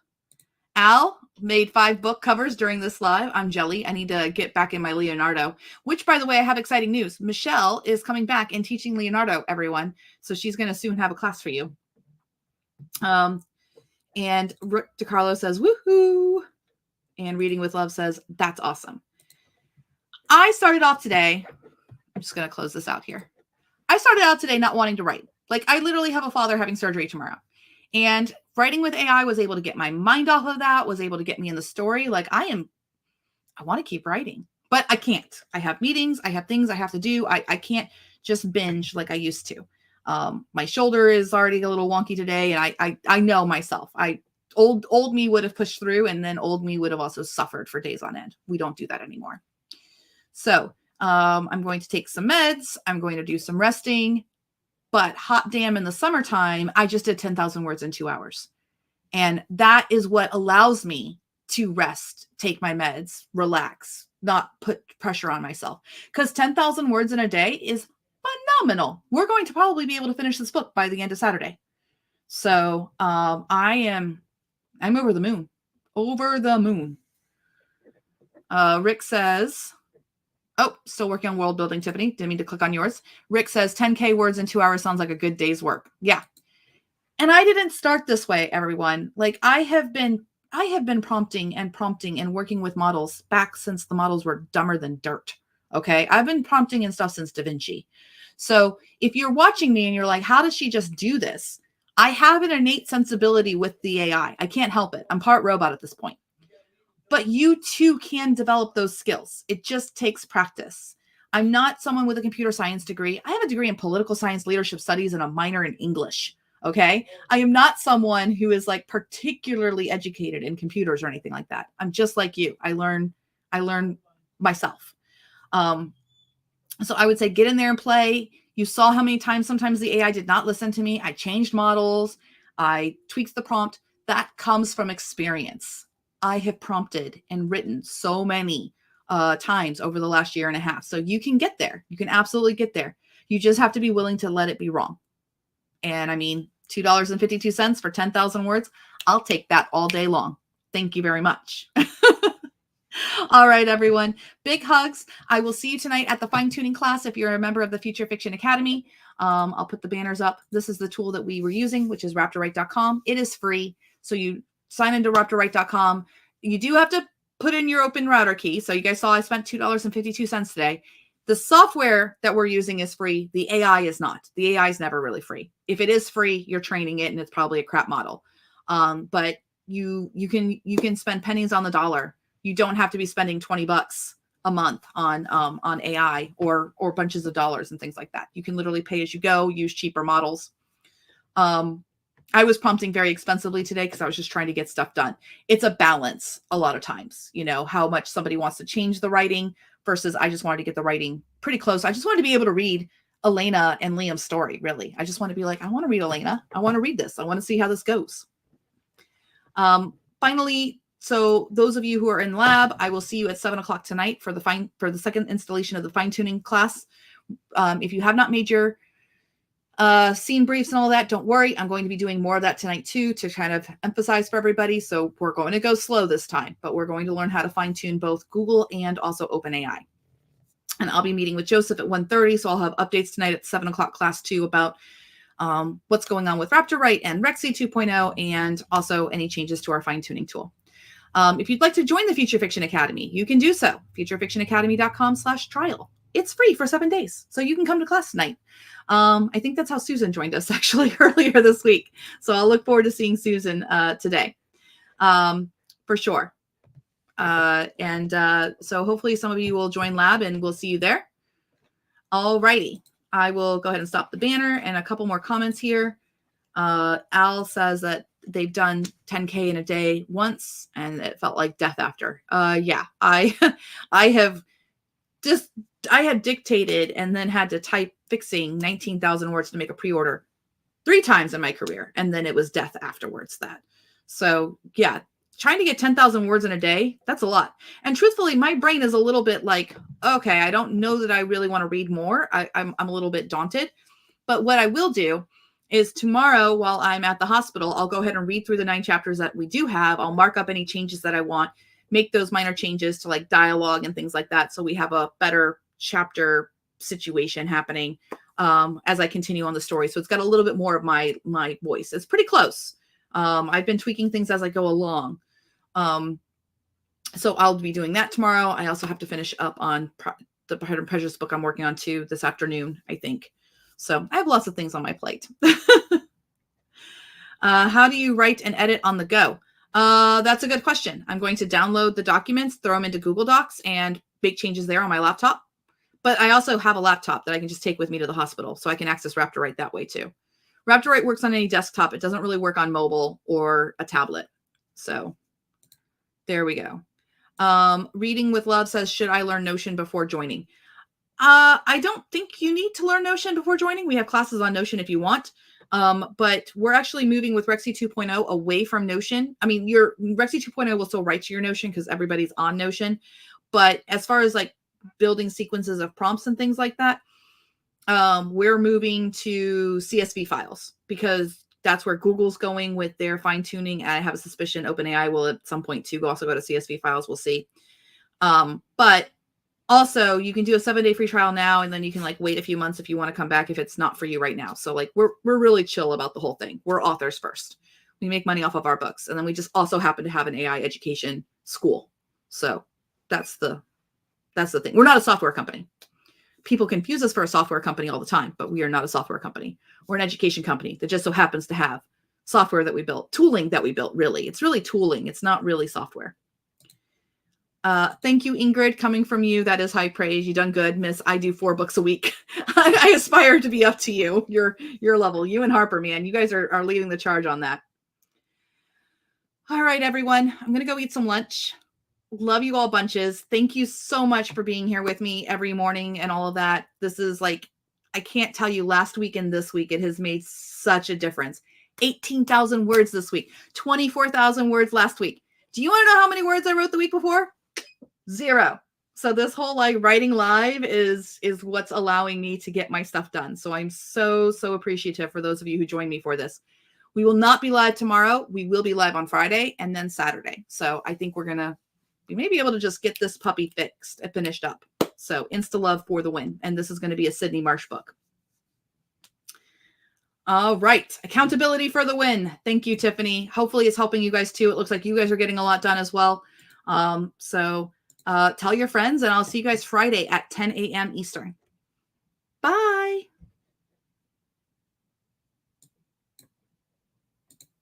Al made 5 book covers during this live. I'm jelly. I need to get back in my Leonardo, which, by the way, I have exciting news. Michelle is coming back and teaching Leonardo, everyone. So she's going to soon have a class for you. And Rick DiCarlo says, woohoo. And Reading with Love says, that's awesome. I started off today. I'm just going to close this out here. I started out today not wanting to write. Like, I literally have a father having surgery tomorrow. And writing with AI was able to get my mind off of that, was able to get me in the story. Like, I want to keep writing, but I can't. I have meetings. I have things I have to do. I can't just binge like I used to. My shoulder is already a little wonky today. And I know myself. Old me would have pushed through, and then old me would have also suffered for days on end. We don't do that anymore. So I'm going to take some meds. I'm going to do some resting. But hot damn, in the summertime, I just did 10,000 words in 2 hours. And that is what allows me to rest, take my meds, relax, not put pressure on myself. Because 10,000 words in a day is phenomenal. We're going to probably be able to finish this book by the end of Saturday. So I'm over the moon. Over the moon. Rick says... Oh, still working on world building, Tiffany. Didn't mean to click on yours. Rick says 10K words in 2 hours sounds like a good day's work. Yeah. And I didn't start this way, everyone. Like, I have been prompting and working with models back since the models were dumber than dirt. Okay. I've been prompting and stuff since Da Vinci. So if you're watching me and you're like, how does she just do this? I have an innate sensibility with the AI. I can't help it. I'm part robot at this point. But you too can develop those skills. It just takes practice. I'm not someone with a computer science degree. I have a degree in political science, leadership studies, and a minor in English. Okay. I am not someone who is like particularly educated in computers or anything like that. I'm just like you. I learn myself. So I would say get in there and play. You saw how many times sometimes the AI did not listen to me. I changed models. I tweaked the prompt. That comes from experience. I have prompted and written so many times over the last year and a half. So you can get there. You can absolutely get there. You just have to be willing to let it be wrong. And I mean, $2.52 for 10,000 words. I'll take that all day long. Thank you very much. All right, everyone. Big hugs. I will see you tonight at the fine-tuning class if you're a member of the Future Fiction Academy. I'll put the banners up. This is the tool that we were using, which is raptorwrite.com. It is free. So you sign into raptorwrite.com. You do have to put in your open router key. So you guys saw I spent $2.52 today. The software that we're using is free. The AI is not. The AI is never really free. If it is free, you're training it and it's probably a crap model. But you can spend pennies on the dollar. You don't have to be spending $20 a month on AI or bunches of dollars and things like that. You can literally pay as you go, use cheaper models. I was prompting very expensively today because I was just trying to get stuff done. It's a balance a lot of times, how much somebody wants to change the writing versus I just wanted to get the writing pretty close. I just wanted to be able to read Elena and Liam's story, really. I just want to be like, I want to read Elena. I want to read this. I want to see how this goes. Finally, so those of you who are in lab, I will see you at 7 o'clock tonight for the second installation of the fine-tuning class. If you have not made your scene briefs and all that, don't worry. I'm going to be doing more of that tonight too, to kind of emphasize for everybody. So we're going to go slow this time, but we're going to learn how to fine-tune both Google and also OpenAI. And I'll be meeting with Joseph at 1:30. So I'll have updates tonight at 7 o'clock class 2 about what's going on with Raptor Write and Rexy 2.0, and also any changes to our fine-tuning tool. If you'd like to join the Future Fiction Academy, you can do so. futurefictionacademy.com/trial. It's free for 7 days. So you can come to class tonight. I think that's how Susan joined us actually earlier this week. So I'll look forward to seeing Susan today for sure. So hopefully some of you will join lab and we'll see you there. All righty. I will go ahead and stop the banner, and a couple more comments here. Al says that they've done 10K in a day once and it felt like death after. Yeah, I have dictated and then had to type fixing 19,000 words to make a pre-order 3 times in my career. And then it was death afterwards So yeah, trying to get 10,000 words in a day, that's a lot. And truthfully, my brain is a little bit like, okay, I don't know that I really want to read more. I'm a little bit daunted. But what I will do is tomorrow, while I'm at the hospital, I'll go ahead and read through the 9 chapters that we do have. I'll mark up any changes that I want, make those minor changes to like dialogue and things like that, so we have a better chapter situation happening as I continue on the story. So it's got a little bit more of my voice. It's pretty close. I've been tweaking things as I go along. So I'll be doing that tomorrow. I also have to finish up on the Pride and Prejudice book I'm working on too this afternoon, I think. So I have lots of things on my plate. How do you write and edit on the go? That's a good question. I'm going to download the documents, throw them into Google Docs, and make changes there on my laptop. But I also have a laptop that I can just take with me to the hospital, so I can access Raptor Write that way too. Raptor Write works on any desktop. It doesn't really work on mobile or a tablet. So there we go. Reading with Love says, should I learn Notion before joining? I don't think you need to learn Notion before joining. We have classes on Notion if you want. But we're actually moving with Rexy 2.0 away from Notion. I mean, your Rexy 2.0 will still write to your Notion because everybody's on Notion. But as far as like building sequences of prompts and things like that, we're moving to CSV files because that's where Google's going with their fine tuning. I have a suspicion OpenAI will at some point too also go to CSV files. We'll see. But also you can do a 7-day free trial now, and then you can like wait a few months if you want to come back if it's not for you right now. So like we're really chill about the whole thing. We're authors first. We make money off of our books, and then we just also happen to have an AI education school. So that's the thing. We're not a software company. People confuse us for a software company all the time, but we are not a software company. We're an education company that just so happens to have software that we built, tooling that we built, really. It's really tooling. It's not really software. Thank you, Ingrid. Coming from you, that is high praise. You done good, miss. I do 4 books a week. I aspire to be up to you, your level. You and Harper, man, you guys are leading the charge on that. All right, everyone. I'm going to go eat some lunch. Love you all bunches. Thank you so much for being here with me every morning and all of that. This is like, I can't tell you, last week and this week, it has made such a difference. 18,000 words this week, 24,000 words last week. Do you want to know how many words I wrote the week before? 0. So this whole like writing live is what's allowing me to get my stuff done. So I'm so appreciative for those of you who joined me for this. We will not be live tomorrow. We will be live on Friday and then Saturday. So I think we may be able to just get this puppy fixed and finished up. So Instalove for the win. And this is going to be a Sydney Marsh book. All right. Accountability for the win. Thank you, Tiffany. Hopefully it's helping you guys too. It looks like you guys are getting a lot done as well. Tell your friends, and I'll see you guys Friday at 10 a.m. Eastern. Bye.